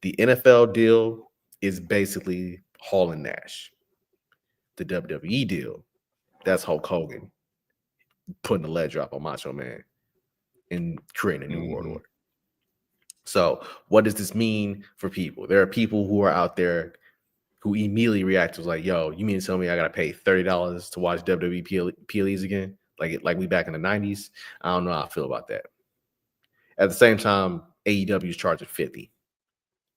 the NFL deal is basically Hall and Nash. The WWE deal, that's Hulk Hogan putting a leg drop on Macho Man and creating a new world order. So what does this mean for people? There are people who are out there who immediately react to like, yo, you mean to tell me I got to pay $30 to watch WWE PLEs again? Like we back in the 90s? I don't know how I feel about that. At the same time, AEW is charging $50.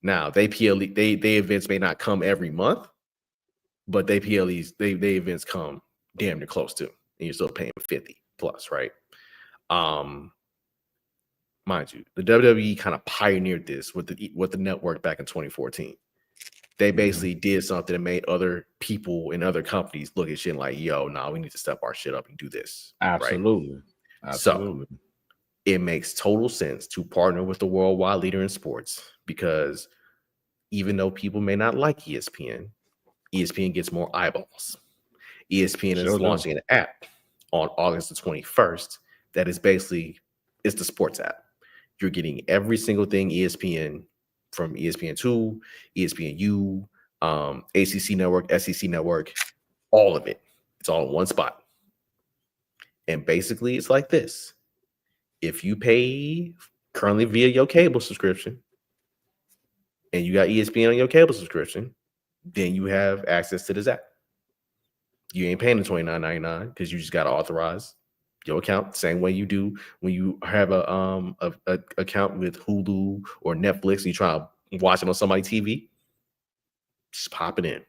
Now, they events may not come every month, but they PLEs, they events come damn near close to, and you're still paying $50 plus, right? Mind you, the WWE kind of pioneered this with the network back in 2014. They basically did something that made other people in other companies look at shit like, yo, nah, we need to step our shit up and do this. Absolutely. Right? So it makes total sense to partner with the worldwide leader in sports because even though people may not like ESPN, ESPN gets more eyeballs. ESPN is launching an app on August the 21st. That is basically, it's the sports app. You're getting every single thing ESPN, from ESPN2, ESPNU, ACC Network, SEC Network, all of it. It's all in one spot. And basically, it's like this. If you pay currently via your cable subscription and you got ESPN on your cable subscription, then you have access to this app. You ain't paying the $29.99 because you just got to authorize your account, same way you do when you have a account with Hulu or Netflix and you try to watch it on somebody's TV. Just pop it in.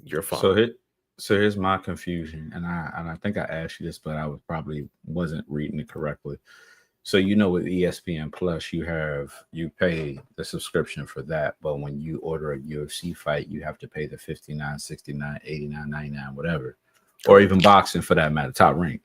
You're fine. So here's my confusion, and I think I asked you this, but I probably wasn't reading it correctly. So with ESPN Plus, you pay the subscription for that, but when you order a UFC fight, you have to pay the $59, $69, $89, $99, whatever, or even boxing for that matter, Top Rank.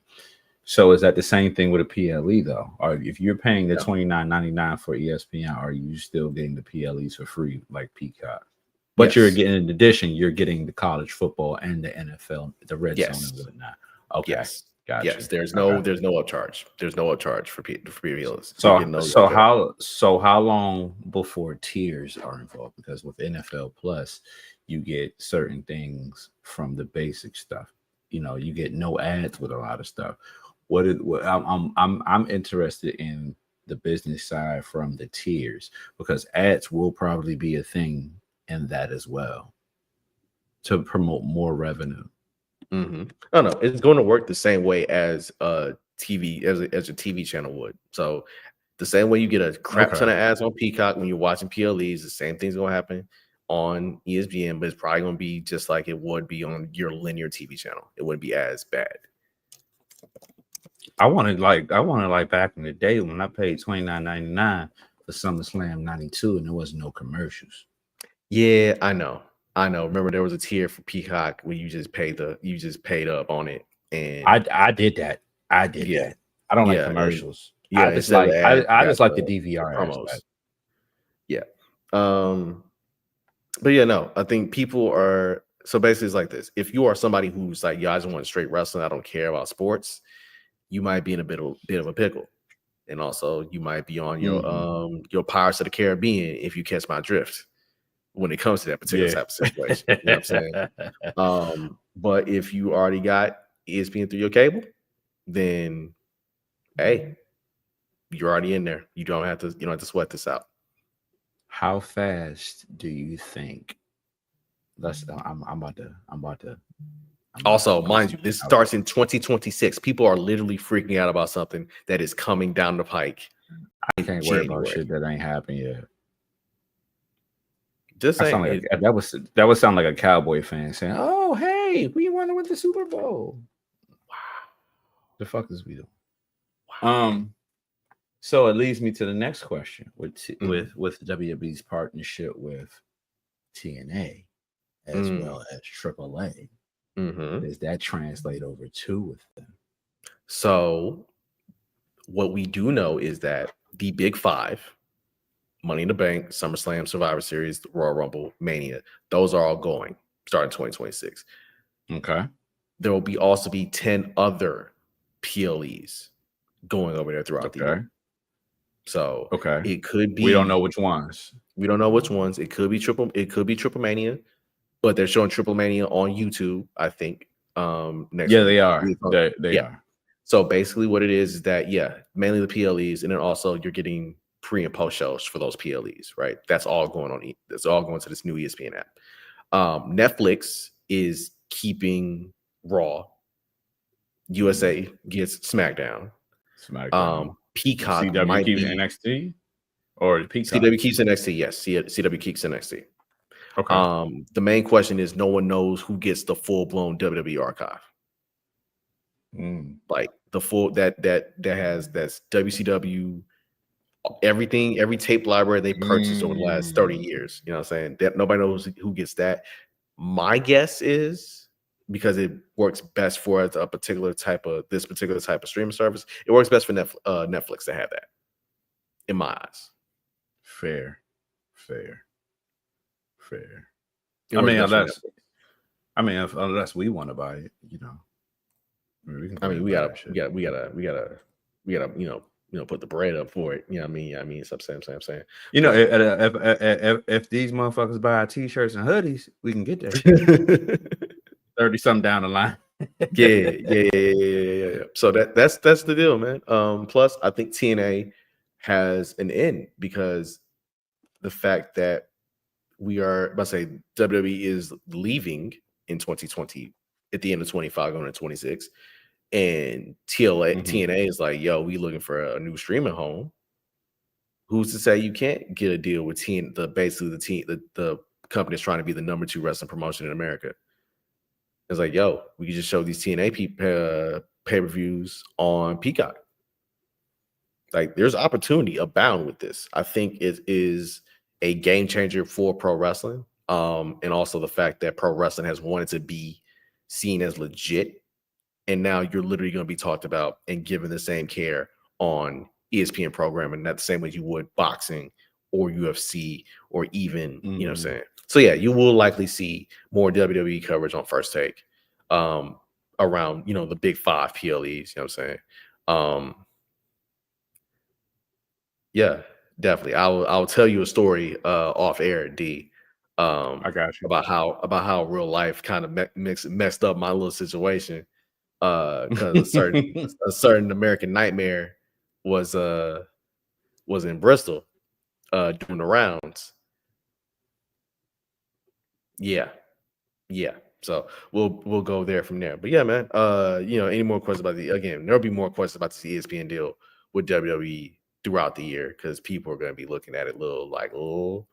So is that the same thing with a PLE though? Or if you're paying the $29.99 for ESPN, are you still getting the PLEs for free like Peacock? But yes. You're getting, in addition, you're getting the college football and the NFL, the red zone and whatnot. Okay. Yes. Gotcha. Yes. There's no upcharge. There's no upcharge for PLEs. So how long before tiers are involved? Because with NFL Plus, you get certain things from the basic stuff. You get no ads with a lot of stuff. I'm interested in the business side from the tiers, because ads will probably be a thing in that as well to promote more revenue. Mm-hmm. Oh no, it's going to work the same way as a TV as a TV channel would. So the same way you get a crap ton of ads on Peacock when you're watching PLEs, the same thing's going to happen on ESPN, but it's probably going to be just like it would be on your linear TV channel. It wouldn't be as bad. I wanted like back in the day when I paid $29.99 for SummerSlam '92 and there was no commercials. Yeah, I know. Remember, there was a tier for Peacock where you just paid up on it, and I did that. I don't like commercials. I just like the DVR promos. aspect. Yeah. But no, I think people are, so basically it's like this. If you are somebody who's like, I just want straight wrestling, I don't care about sports, you might be in a bit of a pickle. And also you might be on your Pirates of the Caribbean, if you catch my drift, when it comes to that particular type of situation. You know what I'm saying? But if you already got ESPN through your cable, then hey, you're already in there. You don't have to sweat this out. How fast do you think? I'm about to. Also, mind you, this starts in 2026. People are literally freaking out about something that is coming down the pike. I can't worry about shit that ain't happened yet. Just saying, that would sound like a Cowboy fan saying, "Oh, hey, we want to win the Super Bowl." Wow, the fuck is we doing? Wow. So it leads me to the next question with WWE's partnership with TNA as well as AAA. Does that translate over to with them? So what we do know is that the Big Five, Money in the Bank, SummerSlam, Survivor Series, Royal Rumble, Mania, those are all going starting 2026. Okay. There will also be 10 other PLEs going over there throughout the year. So it could be, we don't know which ones. It could be Triple Mania, but they're showing Triple Mania on YouTube, I think. Next week. They are. They are. So basically what it is that, mainly the PLEs, and then also you're getting pre and post shows for those PLEs, right? That's all going on. That's all going to this new ESPN app. Netflix is keeping Raw. USA gets SmackDown. Peacock CW might keeps be NXT, or Peacock. CW keeps NXT. Yes, CW keeps NXT. Okay. The main question is, no one knows who gets the full blown WWE archive. Like the full that's WCW, everything, every tape library they purchased over the last 30 years. You know what I'm saying? That nobody knows who gets that. My guess is, because it works best for this particular type of streaming service, it works best for Netflix to have that, in my eyes. Fair. Unless we want to buy it, I mean, we gotta put the bread up for it. You know what I mean? It's I'm saying. You know, if these motherfuckers buy our t-shirts and hoodies, we can get that shit. 30 something down the line. Yeah. So that's the deal, man. Plus, I think TNA has an end because the fact that we are about to say WWE is leaving in 2020 at the end of 25 going to 26, and TNA is like, yo, we looking for a new streaming home. Who's to say you can't get a deal with the company that's trying to be the number 2 wrestling promotion in America? It's like, yo, we can just show these TNA pay-per-views on Peacock. Like, there's opportunity abound with this. I think it is a game changer for pro wrestling. And also the fact that pro wrestling has wanted to be seen as legit. And now you're literally going to be talked about and given the same care on ESPN programming, not the same way you would boxing or UFC or even, you know what I'm saying? So yeah, you will likely see more WWE coverage on First Take around, the big 5 PLEs, you know what I'm saying? Yeah, definitely. I'll tell you a story off air, D. I got you. About how real life kind of messed up my little situation. Because a certain American Nightmare was in Bristol doing the rounds. Yeah. So we'll go there from there. But yeah, man. Any more questions about there'll be more questions about the ESPN deal with WWE throughout the year because people are going to be looking at it little like, oh,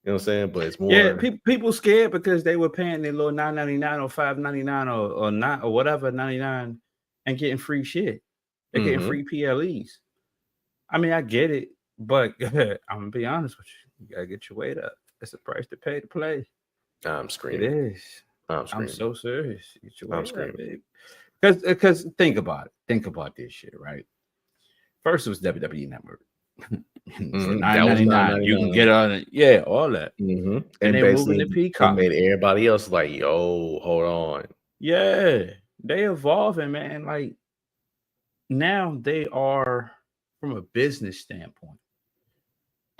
you know what I'm saying? But it's more. Yeah, people scared because they were paying their little $9.99 or $5.99 or not or whatever 99 and getting free shit. They're getting free PLEs. I mean, I get it, but I'm gonna be honest with you. You gotta get your weight up. It's a price to pay to play. I'm screaming. It is. I'm so serious. Get your weight up, babe. Because think about it. Think about this shit, right? First, it was WWE Network. For $9.99, you can get on it. all that. And they're moving to Peacock. Made everybody else like, yo, hold on. Yeah, they evolving, man. Like now they are, from a business standpoint,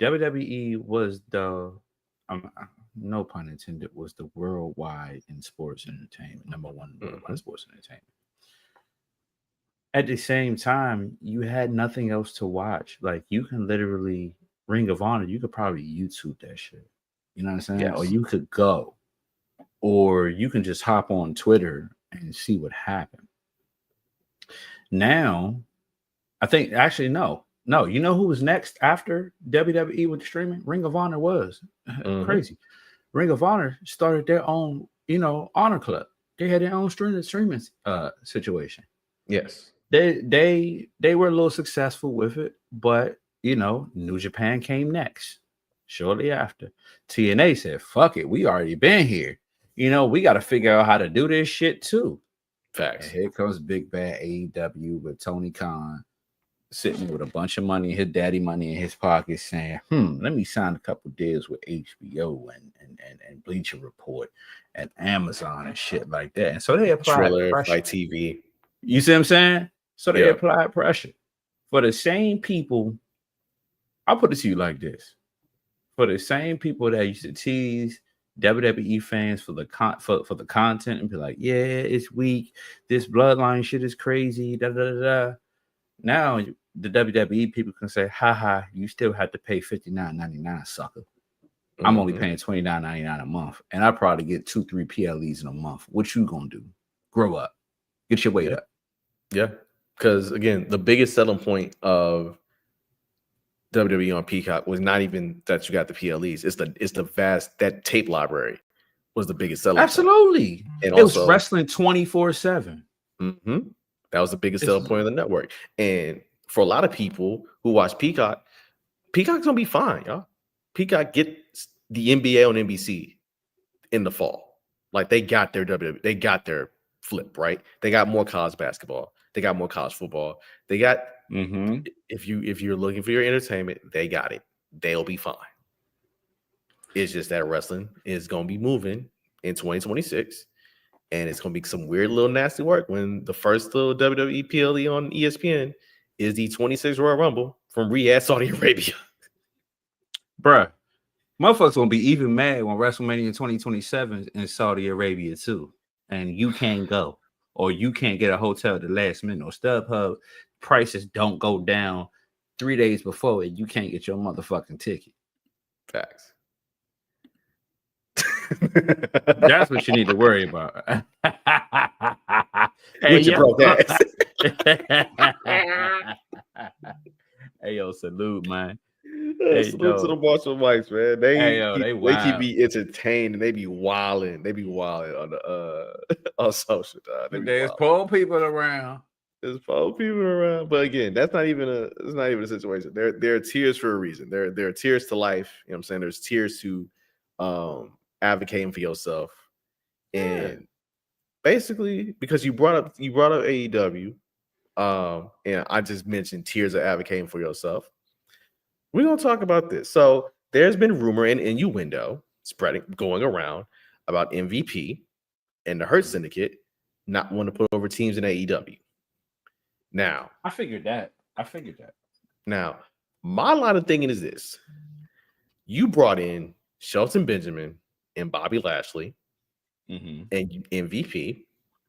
WWE was the no pun intended, was the worldwide in sports entertainment, number 1 worldwide sports entertainment. At the same time, you had nothing else to watch. Like you can literally Ring of Honor, you could probably YouTube that shit. You know what I'm saying? Yes. Or you could go, or you can just hop on Twitter and see what happened. Now, I think actually no. You know who was next after WWE with the streaming? Ring of Honor was crazy. Ring of Honor started their own, Honor Club. They had their own streaming situation. Yes. They were a little successful with it, but New Japan came next shortly after. TNA said, "Fuck it, we already been here. We got to figure out how to do this shit too." Facts. And here comes Big Bad AEW with Tony Khan sitting with a bunch of money, his daddy money in his pocket, saying, let me sign a couple deals with HBO and Bleacher Report and Amazon and shit like that. And so they applied pressure. Fight TV. You see what I'm saying? So they applied pressure for the same people. I'll put it to you like this: for the same people that used to tease WWE fans for the content and be like, yeah, it's weak, this bloodline shit is crazy, da da da. Now the WWE people can say, haha, you still have to pay $59.99, sucker. I'm only paying $29.99 a month, and I probably get 2-3 PLEs in a month. What you gonna do? Grow up, get your weight up. Yeah, because again, the biggest selling point of WWE on Peacock was not even that you got the PLEs. It's the vast, that tape library was the biggest selling Absolutely. point. And it also, was wrestling 24/7. That was the biggest selling point of the network. And for a lot of people who watch Peacock, Peacock's gonna be fine, y'all. Peacock gets the NBA on NBC in the fall. Like they got their they got their flip, right? They got more college basketball. They got more college football. They got if you're looking for your entertainment, they got it. They'll be fine. It's just that wrestling is gonna be moving in 2026. And it's going to be some weird little nasty work when the first little WWE PLE on ESPN is the 26 Royal Rumble from Riyadh, Saudi Arabia. Bruh, motherfuckers gonna be even mad when WrestleMania 2027 in Saudi Arabia too. And you can't go. Or you can't get a hotel at the last minute. Or StubHub prices don't go down 3 days before and you can't get your motherfucking ticket. Facts. That's what you need to worry about. Hey, With your broke ass. Hey, yo, salute, man. Hey, salute to the Marshall Mikes, man. They keep me entertained and they be wilding. They be wilding on the on social. There's poor people around. There's poor people around. But again, it's not even a situation. There are tiers for a reason. There are tiers to life. You know what I'm saying? There's tiers to advocating for yourself. And basically, because you brought up AEW, and I just mentioned tiers of advocating for yourself. We're gonna talk about this. So there's been rumor and innuendo going around about MVP and the Hurt Syndicate not wanting to put over teams in AEW. Now, I figured that. Now, my line of thinking is this: you brought in Shelton Benjamin and Bobby Lashley and MVP,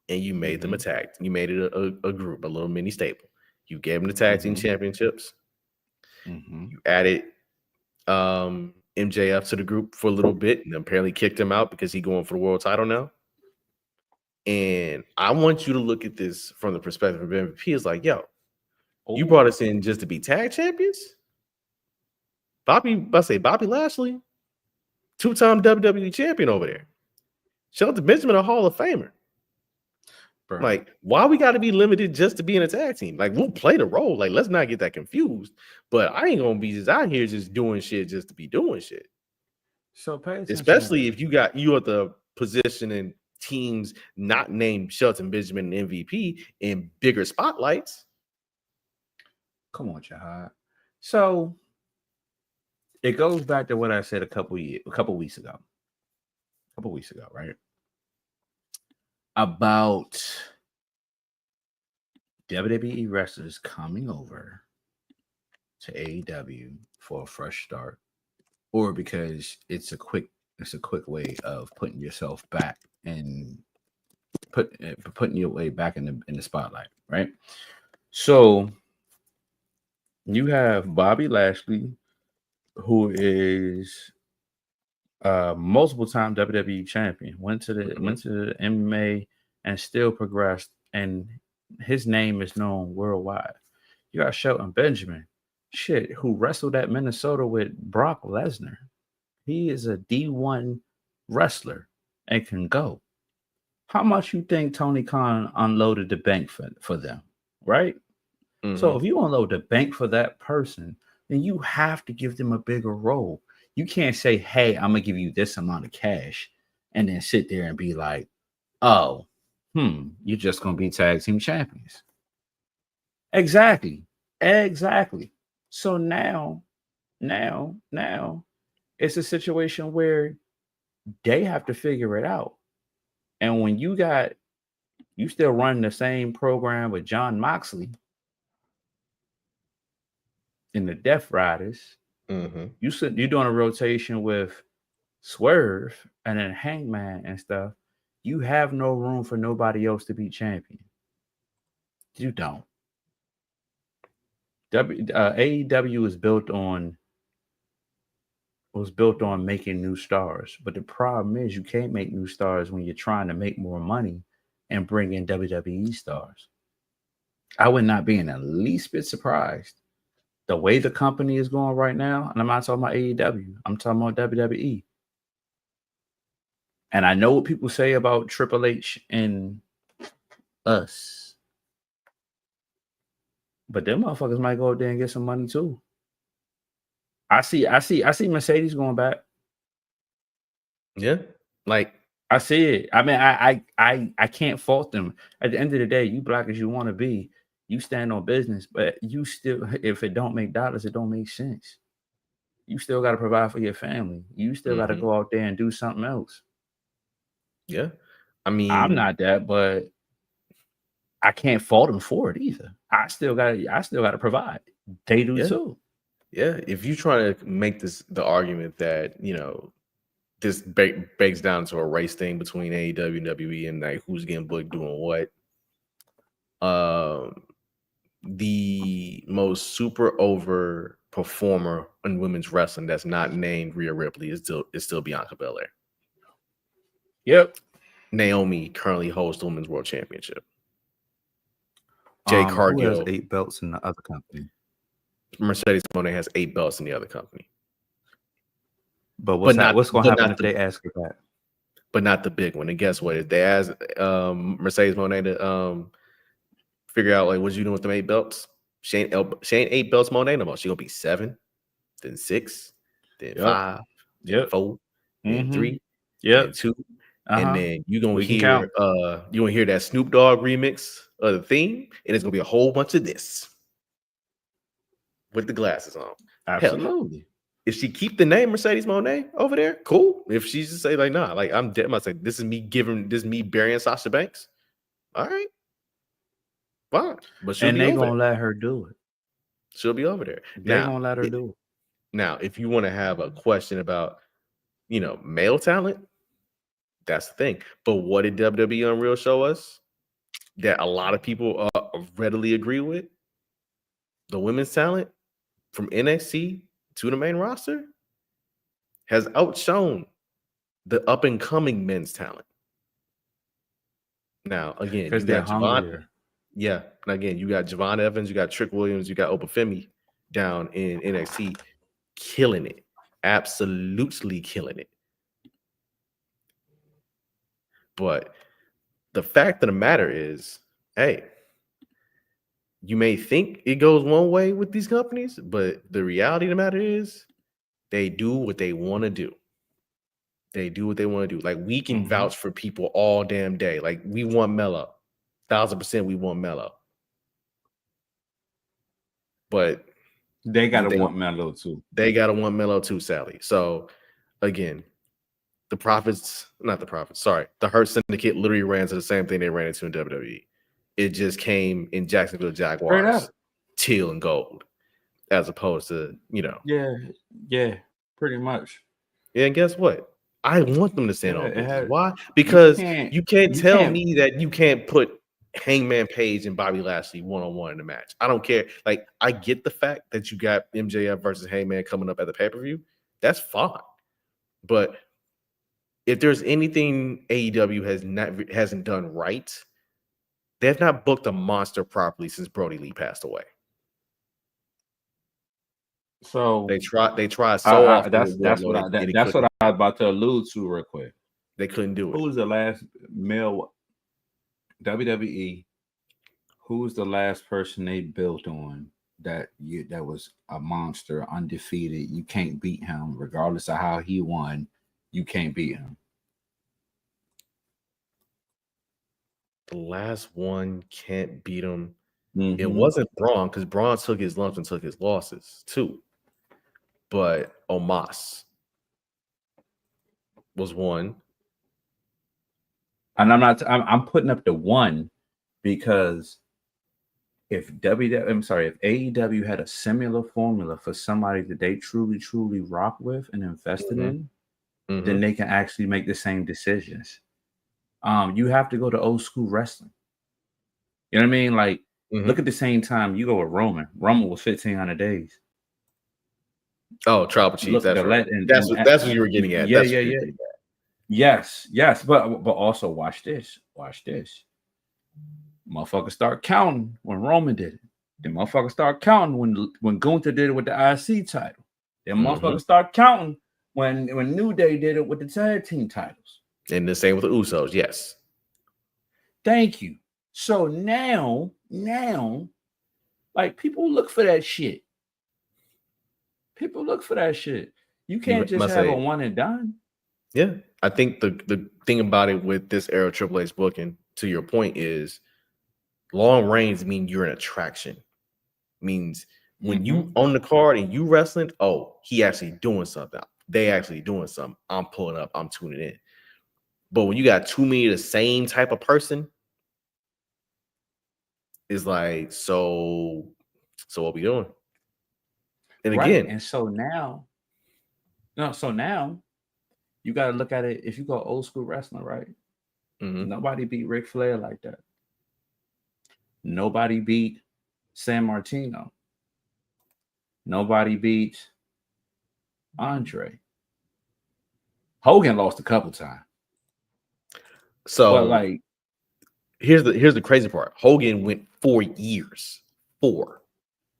and you made them a tag. You made it a group, a little mini stable. You gave them the tag team championships. You added MJF to the group for a little bit, and apparently kicked him out because he's going for the world title now. And I want you to look at this from the perspective of MVP. It's like, yo, you brought us in just to be tag champions? Bobby Lashley, 2-time WWE champion over there. Shelton Benjamin, a Hall of Famer. Bro. Like, why we got to be limited just to being a tag team? Like, we'll play the role. Like, let's not get that confused. But I ain't gonna be just out here just doing shit just to be doing shit. So pay attention. Especially if you at the position in teams not named Shelton Benjamin and MVP in bigger spotlights. Come on, Jahad. So it goes back to what I said a couple weeks ago, right? About WWE wrestlers coming over to AEW for a fresh start, or because it's a quick way of putting yourself back and putting your way back in the spotlight, right? So you have Bobby Lashley, who is multiple time WWE champion, went to the MMA and still progressed, and his name is known worldwide. You got Shelton Benjamin, who wrestled at Minnesota with Brock Lesnar. He is a D1 wrestler and can go. How much you think Tony Khan unloaded the bank for them, right? So if you unload the bank for that person, then you have to give them a bigger role. You can't say, hey, I'm going to give you this amount of cash and then sit there and be like, oh, you're just going to be tag team champions. Exactly. So now it's a situation where they have to figure it out. And when you still run the same program with John Moxley in the Death Riders, you're doing a rotation with Swerve and then Hangman and stuff. You have no room for nobody else to be champion. You don't. AEW was built on making new stars, but the problem is you can't make new stars when you're trying to make more money and bring in WWE stars. I would not be in the least bit surprised the way the company is going right now, and I'm not talking about AEW, I'm talking about WWE. And I know what people say about Triple H and us, but them motherfuckers might go out there and get some money too. I see Mercedes going back. Yeah, like I see it. I mean, I can't fault them. At the end of the day, you black as you want to be, you stand on business, but you still, if it don't make dollars, it don't make sense. You still got to provide for your family. You still got to go out there and do something else. Yeah. I mean, I'm not that, but I can't fault them for it either. I still got to provide. They do too. Yeah, if you try to make the argument that this breaks down to a race thing between AEW and WWE and like who's getting booked doing what, the most super over performer in women's wrestling that's not named Rhea Ripley is still Bianca Belair. Yep. Naomi currently holds the Women's World Championship. Jay Who Cargill has 8 belts in the other company? Mercedes Moné has 8 belts in the other company. But what's going to happen if they ask her that? But not the big one. And guess what? If they ask Mercedes Moné to figure out like what you doing with them 8 belts, she ain't 8 belts Moné no more. She gonna be 7, then 6, then 5, then 4, then 3, then 2, and then you're gonna hear that Snoop Dogg remix of the theme, and it's gonna be a whole bunch of this with the glasses on. Absolutely. Hell, if she keep the name Mercedes Moné over there, cool. If she just say like, nah, like I'm dead, I say this is me burying Sasha Banks. All right, fine. But and they gonna let her do it. She'll be over there. They gonna let her do it. Now, if you want to have a question about male talent, that's the thing. But what did WWE Unreal show us that a lot of people readily agree with? The women's talent from NXT to the main roster has outshone the up and coming men's talent. Now, again, you got Javon. Yeah, and again, you got Javon Evans, you got Trick Williams, you got Obafemi down in NXT, killing it, absolutely killing it. But the fact of the matter is, hey, you may think it goes one way with these companies, but the reality of the matter is they do what they want to do. They do what they want to do. Like, we can vouch for people all damn day. Like, we want Melo. 1,000% we want Melo. But they got to want Melo too. They got to want Melo too, Sally. So, again, the Hurt Syndicate literally ran into the same thing they ran into in WWE. It just came in Jacksonville Jaguars, teal and gold, as opposed to, Yeah, pretty much. Yeah, and guess what? I want them to stand on business. Why? Because you can't tell me that you can't put Hangman Page and Bobby Lashley one-on-one in the match. I don't care. Like, I get the fact that you got MJF versus Hangman coming up at the pay-per-view. That's fine. But if there's anything AEW hasn't done right, they've not booked a monster properly since Brody Lee passed away. So they try so often. That's what I was about to allude to real quick. They couldn't do it. Who was the last male WWE? Who was the last person they built on that was a monster, undefeated? You can't beat him, regardless of how he won. You can't beat him. The last one can't beat him. It wasn't Braun, because Braun took his lumps and took his losses too. But Omos was one. And I'm putting up the one because if AEW had a similar formula for somebody that they truly rock with and invested in, then they can actually make the same decisions. You have to go to old school wrestling. You know what I mean? Like, look at the same time you go with Roman. Roman was 1,500 days. Oh, Tribal Chief. That's right. That's what you were getting at. Yeah. Yes. But also watch this. Motherfuckers start counting when Roman did it. Then motherfuckers start counting when Gunther did it with the IC title. Then motherfuckers start counting when New Day did it with the tag team titles. And the same with the Usos, yes. Thank you. So now, like, people look for that shit. You can't just have a one and done. Yeah. I think the thing about it with this era of Triple H booking, to your point, is long reigns mean you're an attraction. Means when you on the card and you wrestling, oh, he actually doing something. They actually doing something. I'm pulling up. I'm tuning in. But when you got too many of the same type of person, it's like, so what we doing? And right. again, And so now you got to look at it. If you go old school wrestling, right? Nobody beat Ric Flair like that. Nobody beat San Martino. Nobody beat Andre. Hogan lost a couple times. So but like, here's the crazy part. Hogan went 4 years. 4.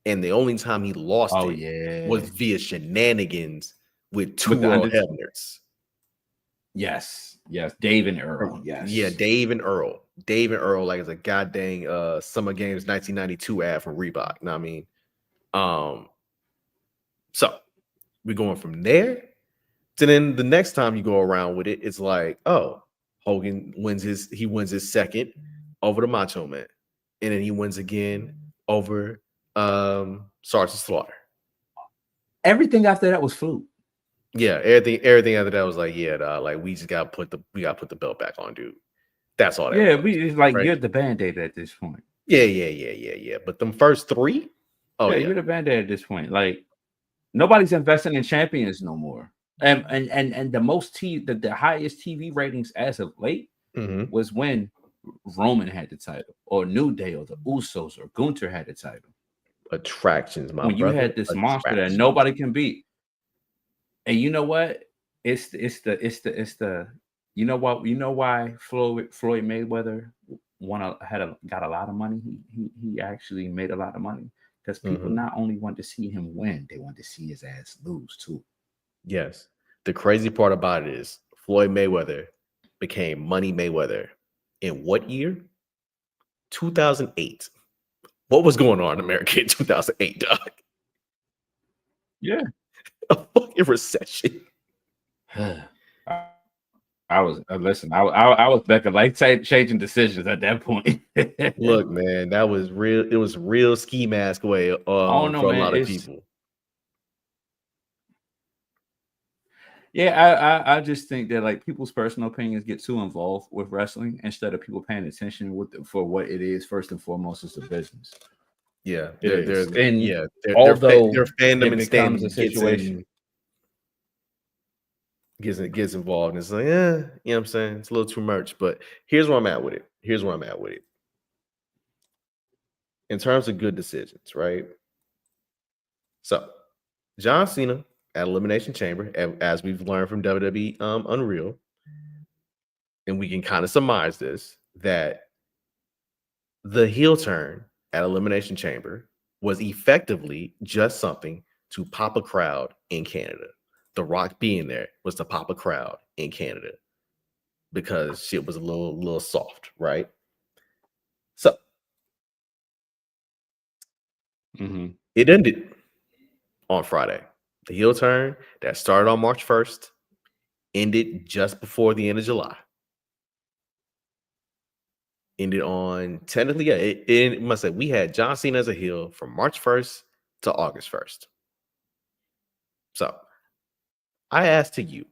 And the only time he lost was via shenanigans with two Earl Hebners. Yes. Dave and Earl. Yes. Yeah, Dave and Earl. Dave and Earl, like, it's a goddamn Summer Games 1992 ad from Reebok. You know what I mean? So we're going from there to then the next time you go around with it, it's like, oh, Hogan wins his second over the Macho Man. And then he wins again over Sergeant Slaughter. Everything after that was fluke. Yeah, everything after that was like, yeah, like we gotta put the belt back on, dude. That's all that was, right? You're the Band-Aid at this point. Yeah. But them first 3, you're the Band-Aid at this point. Like, nobody's investing in champions no more. And the highest TV ratings as of late was when Roman had the title, or New Day, or the Usos, or Gunther had the title. Attractions, my when brother. You had this monster that nobody can beat. And you know what? It's the you know why Floyd Mayweather got a lot of money. He actually made a lot of money because people not only want to see him win, they want to see his ass lose too. Yes. The crazy part about it is Floyd Mayweather became Money Mayweather in what year? 2008. What was going on in America in 2008, dog? Yeah. A fucking recession. I was back at life changing decisions at that point. Look, man, that was real. It was real ski mask way for a lot of people. Yeah, I just think that, like, people's personal opinions get too involved with wrestling instead of people paying attention for what it is. First and foremost, it's a business. Yeah, their fandom and standing a situation gets involved, and it's like, you know what I'm saying? It's a little too much. But here's where I'm at with it. In terms of good decisions, right? So, John Cena at Elimination Chamber, as we've learned from WWE Unreal, and we can kind of surmise this, that the heel turn at Elimination Chamber was effectively just something to pop a crowd in Canada. The Rock being there was to pop a crowd in Canada because shit was a little soft, right? So it ended on Friday. The heel turn that started on March 1st ended just before the end of July. Ended on, technically, it must say we had John Cena as a heel from March 1st to August 1st. So I asked to you,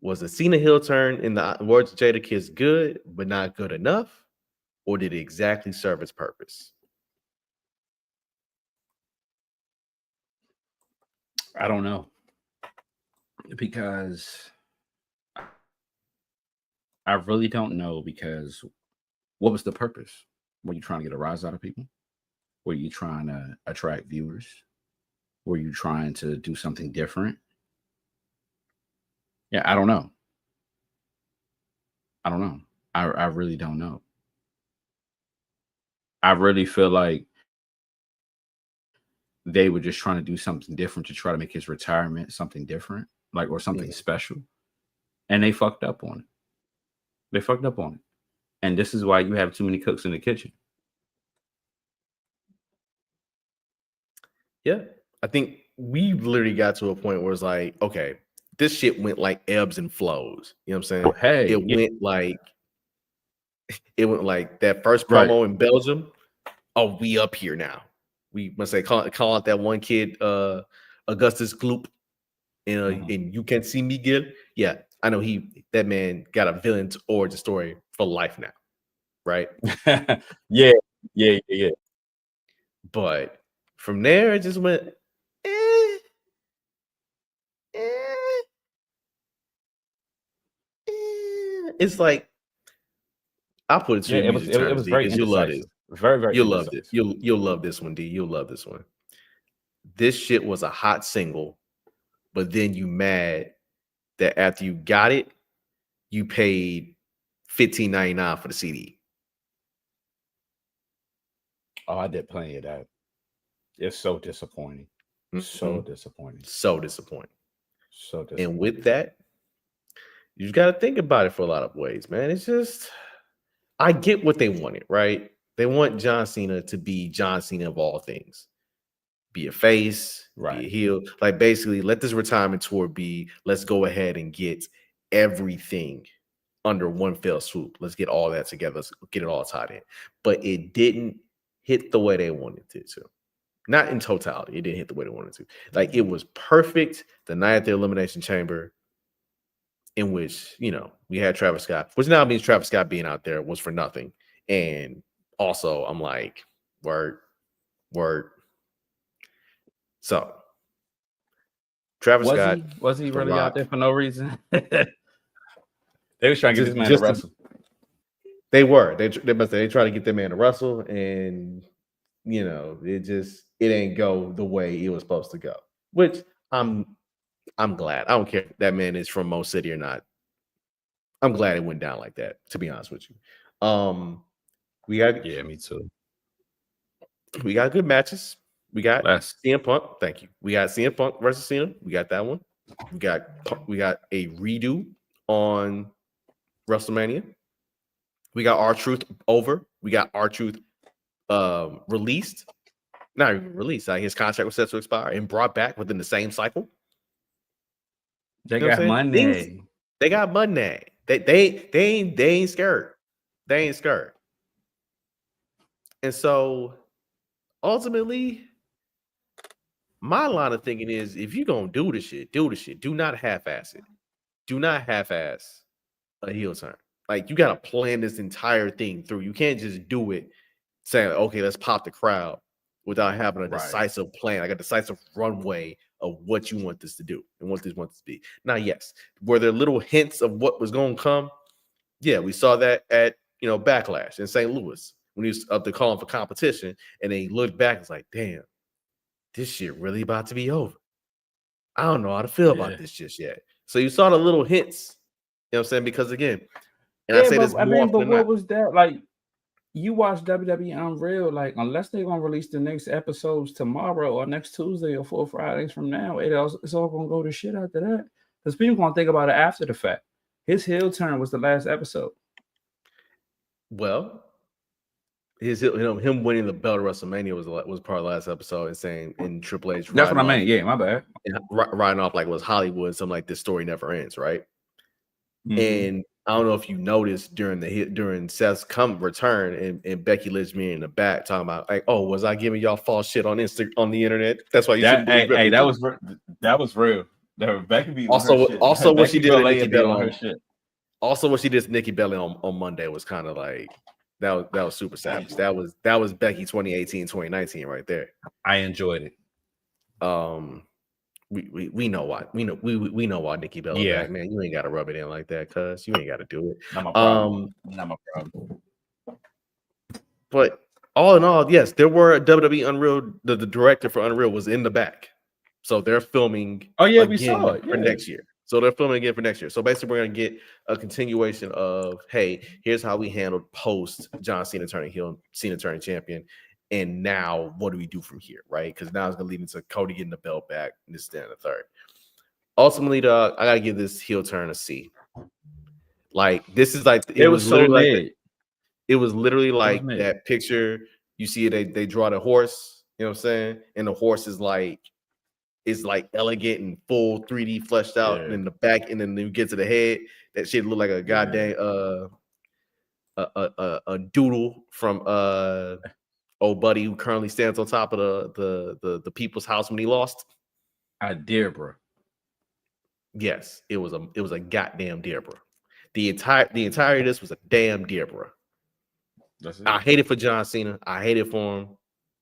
was the Cena heel turn, in the words of Jadakiss, good but not good enough, or did it exactly serve its purpose? I don't know, because I really don't know, because what was the purpose? Were you trying to get a rise out of people? Were you trying to attract viewers? Were you trying to do something different? Yeah, I don't know. I really don't know. I really feel like they were just trying to do something different to try to make his retirement something different, like, or something special. And they fucked up on it. And this is why you have too many cooks in the kitchen. Yeah. I think we literally got to a point where it's like, okay, this shit went like ebbs and flows. You know what I'm saying? It went like that first promo in Belgium. Oh, we up here now. We must say call out that one kid, Augustus Gloop, and you can see Miguel. Yeah, I know that man got a villain's origin story for life now, right? yeah. But from there, it just went. It's like I'll put it to your music terms, was D, very because you'll love indecisive. this. Very, very You'll love indecisive. this. You'll love this one, D. You'll love this one. This shit was a hot single, but then you mad that after you got it, you paid $15.99 for the CD. Oh, I did plenty of that. It's so disappointing. Mm-hmm. So disappointing. So disappointing. So disappointing. And with that, you just got to think about it for a lot of ways, man. It's just, I get what they wanted, right? They want John Cena to be John Cena of all things. Be a face, right. Be a heel. Like, basically, let this retirement tour be, let's go ahead and get everything under one fell swoop. Let's get all that together. Let's get it all tied in. But it didn't hit the way they wanted it to. Not in totality. It didn't hit the way they wanted to. Like, it was perfect the night at the Elimination Chamber, in which, you know, we had Travis Scott, which now means Travis Scott being out there was for nothing. And also, I'm like, word. So, Travis Scott. Was he really out there for no reason? They was trying to get this man to wrestle. They were. They try to get that man to wrestle, and you know, it ain't go the way it was supposed to go. Which I'm glad. I don't care if that man is from Mo City or not. I'm glad it went down like that, to be honest with you. Me too. We got good matches. We got CM Punk. Thank you. We got CM Punk versus Cena. We got that one. We got a redo on WrestleMania. We got R-Truth over. We got R-Truth released. Not even released. His contract was set to expire and brought back within the same cycle. They got money. They got money. They ain't scared. They ain't scared. And so ultimately, my line of thinking is, if you're gonna do the shit, do the shit. Do not half-ass it. Do not half-ass a heel turn. Like, you gotta plan this entire thing through. You can't just do it saying, okay, let's pop the crowd, without having a decisive plan, like a decisive runway of what you want this to do and what this wants to be. Now, yes, were there little hints of what was going to come? Yeah, we saw that at, you know, Backlash in St. Louis when he was up there calling for competition, and then he looked back and was like, damn, this shit really about to be over. I don't know how to feel about this just yet. So you saw the little hints, you know what I'm saying? Because again, and I say this more often than not. What was that? Like, you watch WWE Unreal, like, unless they're gonna release the next episodes tomorrow or next Tuesday or 4 Fridays from now, it's all gonna go to shit after that. Because people gonna think about it after the fact. His heel turn was the last episode. Well, him winning the belt of WrestleMania was part of the last episode, and saying in Triple H. That's what I meant. Yeah, my bad. Riding off like it was Hollywood, something like this story never ends, right? Mm-hmm. And I don't know if you noticed during Seth's return and Becky Lynch being in the back talking about, like, oh, was I giving y'all false shit on the internet? That's why you shouldn't believe hey, that was real. Becky also what she did to Nikki Bella also what she did to Nikki Bella on Monday was kind of like that was super savage. That was Becky 2018, 2019 right there. I enjoyed it. We know why. We know why Nikki Bella back, man. You ain't got to rub it in like that, cuz you ain't got to do it. Not my problem. But all in all, yes, there were WWE Unreal. The director for Unreal was in the back, so they're filming. We saw it for next year. So they're filming again for next year. So basically, we're gonna get a continuation of, hey, here's how we handled post John Cena turning heel, Cena turning champion. And now, what do we do from here, right? Because now it's going to lead into Cody getting the belt back, and this, then, and the third. Ultimately, I got to give this heel turn a C. Like, this is like it was so late. It was literally like that picture. You see it, they draw the horse, you know what I'm saying? And the horse is like elegant and full 3D fleshed out, and in the back, and then you get to the head, that shit look like a goddamn a doodle from old buddy who currently stands on top of the people's house when he lost. I dare, bro. Yes, it was a goddamn deer, bro. The entirety of this was a damn deer, bro. That's it. I hate it for John Cena. I hate it for him.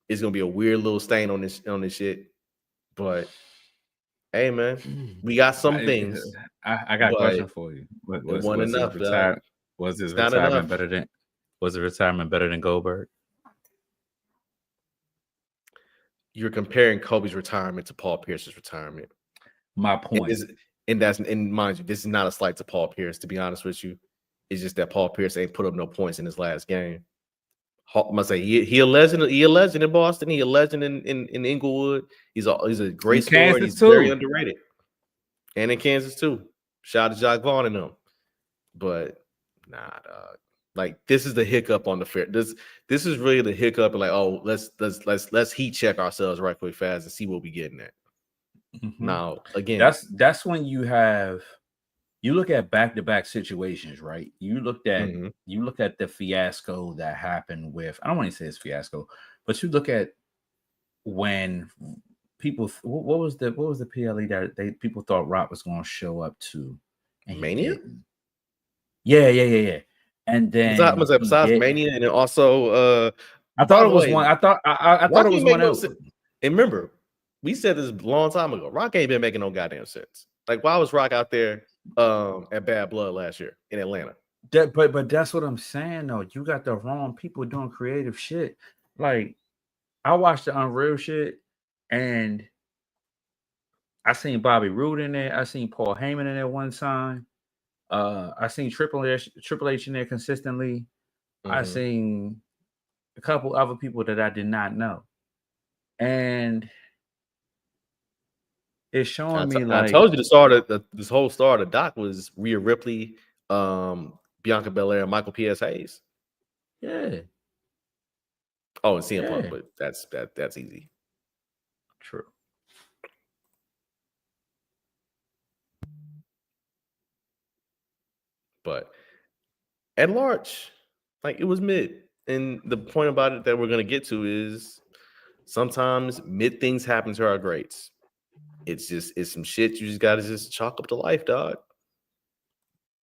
It's gonna be a weird little stain on this shit. But hey, man, we got some things. I got a question for you. It wasn't enough. Was his Not retirement enough. better than? Was the retirement better than Goldberg? You're comparing Kobe's retirement to Paul Pierce's retirement. My point. And mind you, this is not a slight to Paul Pierce, to be honest with you. It's just that Paul Pierce ain't put up no points in his last game. I must say he a legend in Boston. He a legend in Inglewood. He's a great scorer. And he's very underrated. And in Kansas too. Shout out to Jacques Vaughn and them. But nah, dog. Like this is the hiccup on the fair. This is really the hiccup. Like, oh, let's heat check ourselves right quick fast and see what we getting at. Mm-hmm. Now, again, that's when you look at back-to-back situations, right? You look at the fiasco that happened with, I don't want to say it's fiasco, but you look at when people, what was the PLE that people thought Rock was going to show up to? Mania? Yeah. And then besides Mania, and then also I thought it was one. I thought it was one else. And remember, we said this a long time ago. Rock ain't been making no goddamn sense. Like, why was Rock out there at Bad Blood last year in Atlanta? But that's what I'm saying though. You got the wrong people doing creative shit. Like, I watched the Unreal shit, and I seen Bobby Roode in there. I seen Paul Heyman in there one time. I seen Triple H in there consistently. Mm-hmm. I seen a couple other people that I did not know, and it's showing me like I told you the start of this whole start of Doc was Rhea Ripley, Bianca Belair, and Michael P.S. Hayes. Yeah. Oh, and CM Punk, but that's easy. True. But at large, like, it was mid. And the point about it that we're going to get to is sometimes mid things happen to our greats. It's some shit you just got to just chalk up to life, dog.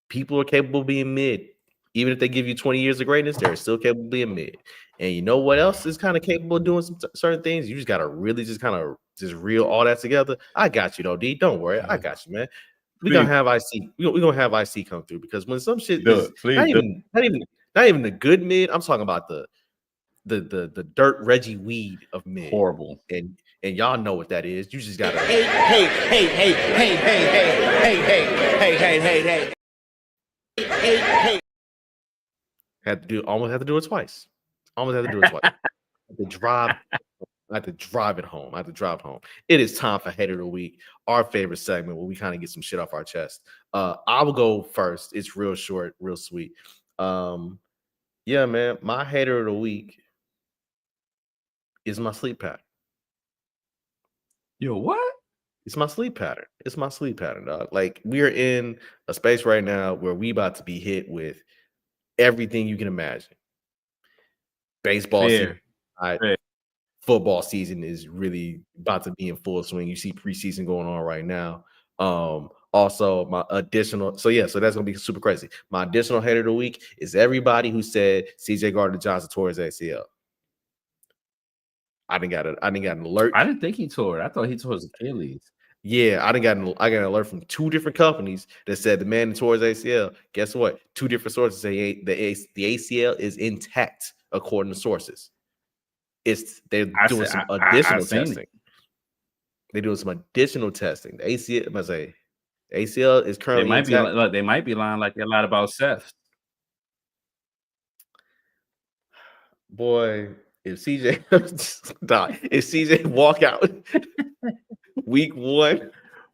People are capable of being mid. Even if they give you 20 years of greatness, they're still capable of being mid. And you know what else is kind of capable of doing some certain things? You just got to really just kind of just reel all that together. I got you, though, D. Don't worry. I got you, man. We're gonna have IC. We're gonna have IC come through, because when some shit is not even the good mid, I'm talking about the dirt Reggie Weed of mid. Horrible. And y'all know what that is. You just gotta hey. Almost had to do it twice. I had to drive it home. It is time for Hater of the Week, our favorite segment where we kind of get some shit off our chest. I will go first. It's real short, real sweet. Yeah, man, my Hater of the Week is my sleep pattern. Yo, what? It's my sleep pattern, dog. Like, we are in a space right now where we about to be hit with everything you can imagine. Baseball season. Football season is really about to be in full swing. You see preseason going on right now. Also, my additional, so that's gonna be super crazy. My additional hater of the week is everybody who said CJ Gardner-Johnson tore his ACL. I didn't got an alert. I didn't think he tore it. I thought he tore his Achilles. Yeah, I got an alert from two different companies that said the man tore his ACL. Guess what? Two different sources say the ACL is intact, according to sources. They're doing some additional testing. They're doing some additional testing. The ACL, I must say, ACL is currently intact. They might be lying like they lied about Seth. Boy, if CJ walk out week 1,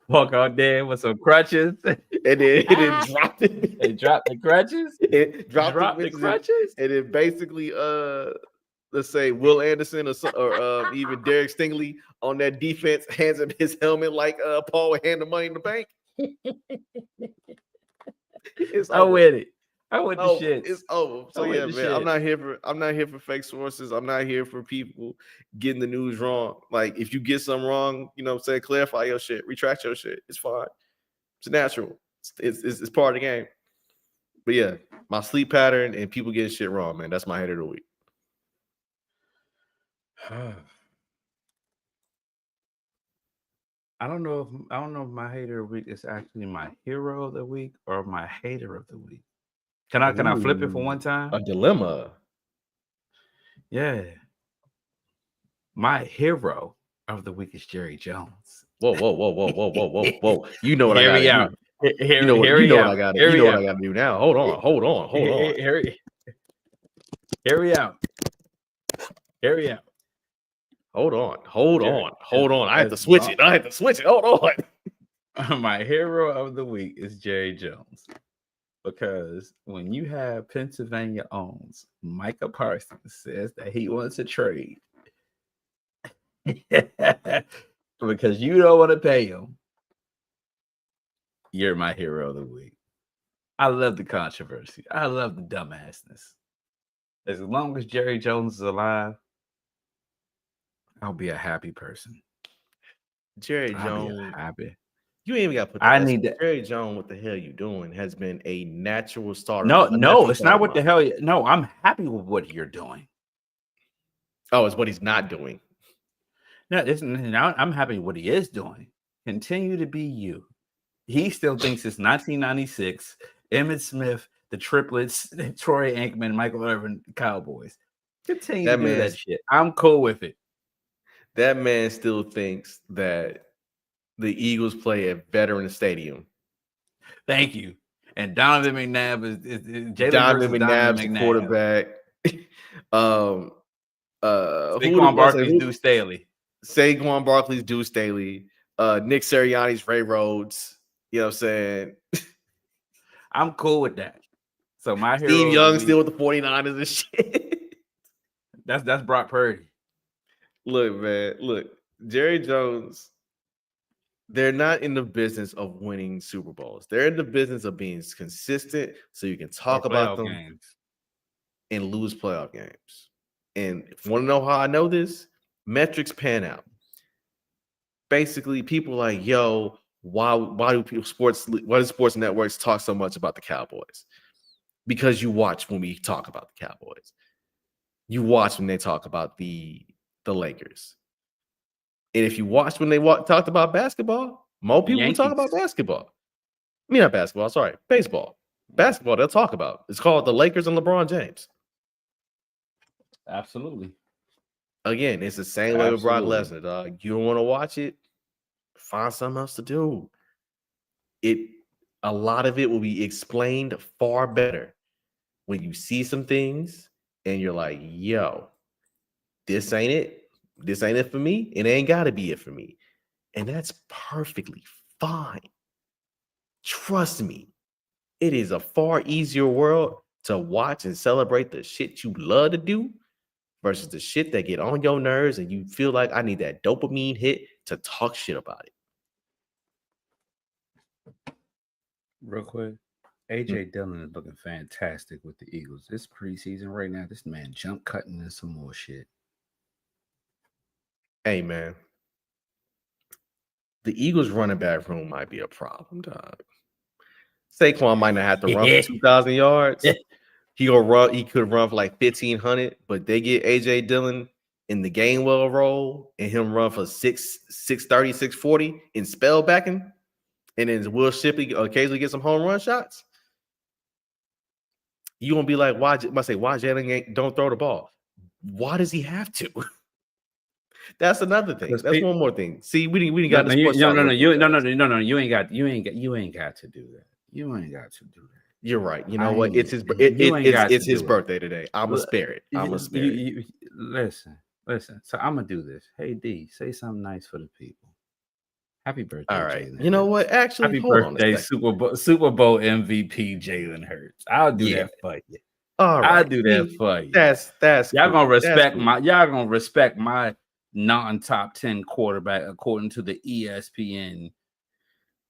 walk out there with some crutches, and then drop it. They dropped the crutches. Drop the crutches, and then basically, let's say Will Anderson or even Derek Stingley on that defense hands him his helmet like Paul would hand the Money in the Bank. I'm with it. I with the shit. It's over. So yeah, man. Shit. I'm not here for fake sources. I'm not here for people getting the news wrong. Like, if you get something wrong, say clarify your shit, retract your shit. It's fine. It's natural. It's part of the game. But yeah, my sleep pattern and people getting shit wrong, man. That's my hater of the week. I don't know if my hater of the week is actually my hero of the week or my hater of the week. Can I flip it for one time? A dilemma. Yeah. My hero of the week is Jerry Jones. Whoa. You know what I gotta do. You know what I gotta do now. Hold on. Hear me out. Hold on. I have to switch it. Hold on. My hero of the week is Jerry Jones. Because when you have Pennsylvania owns Micah Parsons says that he wants to trade because you don't want to pay him, you're my hero of the week. I love the controversy. I love the dumbassness. As long as Jerry Jones is alive, I'll be a happy person. Jerry Jones, happy. You ain't even got to put. I need that. Jerry Jones, what the hell you doing? Has been a natural starter. No, it's not what the hell. No, I'm happy with what you're doing. Oh, it's what he's not doing. No, I'm happy with what he is doing. Continue to be you. He still thinks it's 1996. Emmitt Smith, the triplets, Troy Aikman, Michael Irvin, Cowboys. Continue to do that shit. I'm cool with it. That man still thinks that the Eagles play at Veterans Stadium. Thank you. And Donovan McNabb is Donovan McNabb's the quarterback. Saquon Barkley's Deuce Staley. Saquon Barkley's Deuce Staley. Nick Sirianni's Ray Rhodes. You know what I'm saying? I'm cool with that. So my hero Steve Young still with the 49ers and shit. That's Brock Purdy. Look, man. Look, Jerry Jones. They're not in the business of winning Super Bowls. They're in the business of being consistent so you can talk about them and lose playoff games. And if you want to know how I know this, metrics pan out. Basically, people are like, yo, why do sports networks talk so much about the Cowboys? Because you watch when we talk about the Cowboys. You watch when they talk about the Lakers. And if you watched when they talked about basketball, more people will talk about basketball. I mean, not basketball, sorry, baseball. Basketball, they'll talk about. It's called the Lakers and LeBron James. Absolutely. Again, it's the same way with Brock Lesnar, dog. You don't want to watch it, find something else to do. A lot of it will be explained far better when you see some things and you're like, yo, this ain't it. This ain't it for me. It ain't got to be it for me. And that's perfectly fine. Trust me. It is a far easier world to watch and celebrate the shit you love to do versus the shit that get on your nerves and you feel like I need that dopamine hit to talk shit about it. Real quick. AJ Dillon is looking fantastic with the Eagles. This preseason right now, this man jump cutting and some more shit. Hey, man. The Eagles running back room might be a problem, dog. Saquon might not have to run for 2,000 yards. He could run for like 1,500, but they get AJ Dillon in the Gainwell role and him run for 630, 640 in spell backing, and then Will Shipley occasionally get some home run shots. You gonna be like, why Jalen don't throw the ball? Why does he have to? That's another thing. That's one more thing. See, we didn't got you ain't got to do that. You ain't got to do that. You're right. You know what? It's his birthday today. I'm a spirit. Listen. So I'm gonna do this. Hey D, say something nice for the people. Happy birthday. All right. Jalen you know what? Actually, happy birthday, Super Bowl MVP Jalen Hurts. I'll do that for you. All right. I'll do that for you. That's y'all cool. gonna respect my non-top 10 quarterback according to the ESPN.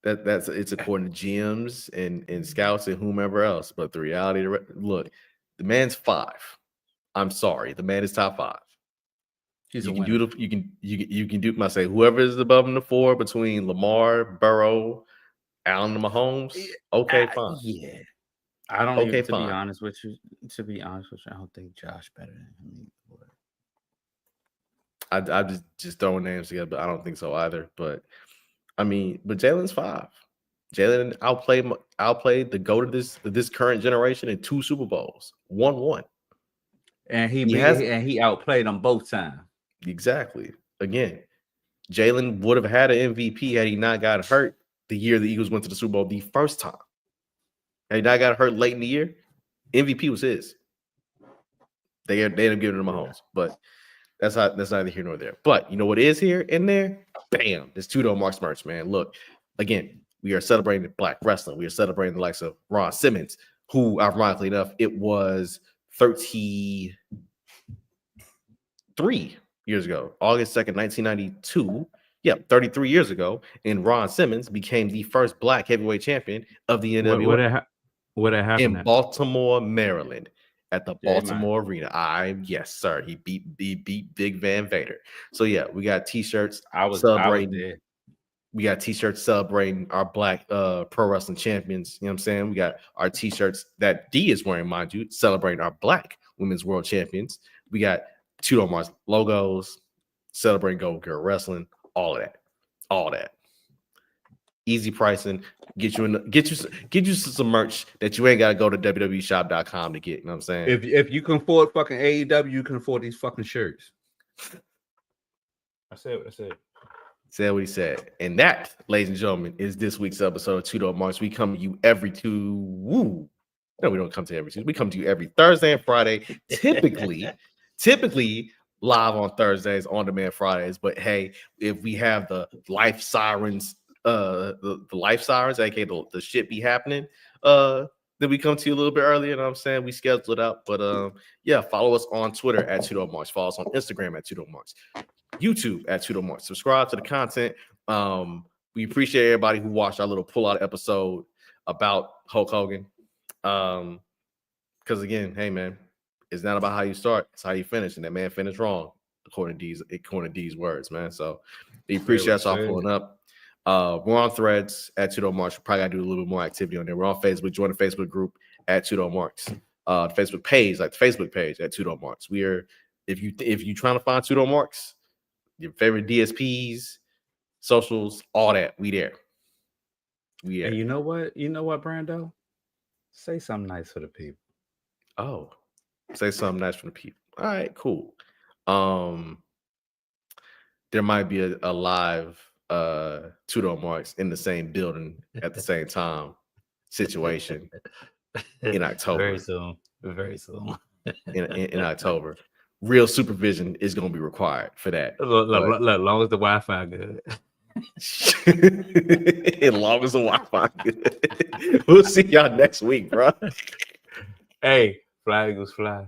It's according to GMs and scouts and whomever else. But the reality, look, the man's 5. I'm sorry, the man is top 5. You can do. I say whoever is above him the 4 between Lamar, Burrow, Allen and Mahomes. Okay, fine. Yeah. I don't Okay, even, to fine. be honest with you, I don't think Josh better than him. I'm just throwing names together, but I don't think so either. But I mean, but Jalen's 5. Jalen outplayed the GOAT of this current generation in 2 Super Bowls, 1-1. And he outplayed them both times. Exactly. Again, Jalen would have had an MVP had he not got hurt the year the Eagles went to the Super Bowl the first time. Had he not got hurt late in the year, MVP was his. They ended up giving it to Mahomes, but that's neither here nor there. But you know what is here in there? Bam! This 2DopeMarks merch, man. Look, again, we are celebrating Black wrestling. We are celebrating the likes of Ron Simmons, who, ironically enough, it was 33 years ago, August 2nd, 1992. Yeah, 33 years ago, and Ron Simmons became the first Black heavyweight champion of the NWA. What happened in Baltimore, Maryland, at the Baltimore Arena. Yes, sir. He beat Big Van Vader. So yeah, we got t-shirts. I was there. We got t-shirts celebrating our Black pro wrestling champions. You know what I'm saying? We got our t-shirts that D is wearing, mind you, celebrating our Black women's world champions. We got 2DopeMarks logos, celebrating Go Girl Wrestling, all of that. Easy pricing, get you some merch that you ain't gotta go to www.shop.com to get. You know what I'm saying? If you can afford fucking AEW, you can afford these fucking shirts. I said what I said. Said what he said. And that, ladies and gentlemen, is this week's episode of 2DopeMarks. We come to you every No, we don't come to every Tuesday. We come to you every Thursday and Friday. Typically live on Thursdays, on demand Fridays. But hey, if we have the life sirens, the life sirens, aka the shit be happening, then we come to you a little bit earlier. You know what I'm saying? We scheduled it out. But yeah, follow us on Twitter at 2DopeMarks. Follow us on Instagram at 2DopeMarks. YouTube at 2DopeMarks. Subscribe to the content. We appreciate everybody who watched our little pull-out episode about Hulk Hogan. Because again, hey man, it's not about how you start, it's how you finish. And that man finished wrong, according to D's words, man. So we appreciate y'all pulling up. We're on Threads at 2DopeMarks. We probably gotta do a little bit more activity on there. We're on Facebook. Join the Facebook group at 2DopeMarks. The Facebook page, like the Facebook page at 2DopeMarks. We are, if you trying to find 2DopeMarks, your favorite DSPs, socials, all that, we there. And you know what, Brando? Say something nice for the people. Oh, say something nice for the people. All right, cool. There might be a live 2DopeMarks in the same building at the same time situation in October. Very soon. in October. Real supervision is going to be required for that. As long as the Wi-Fi good. As long as the Wi-Fi good. We'll see y'all next week, bro. Hey, fly Eagles fly.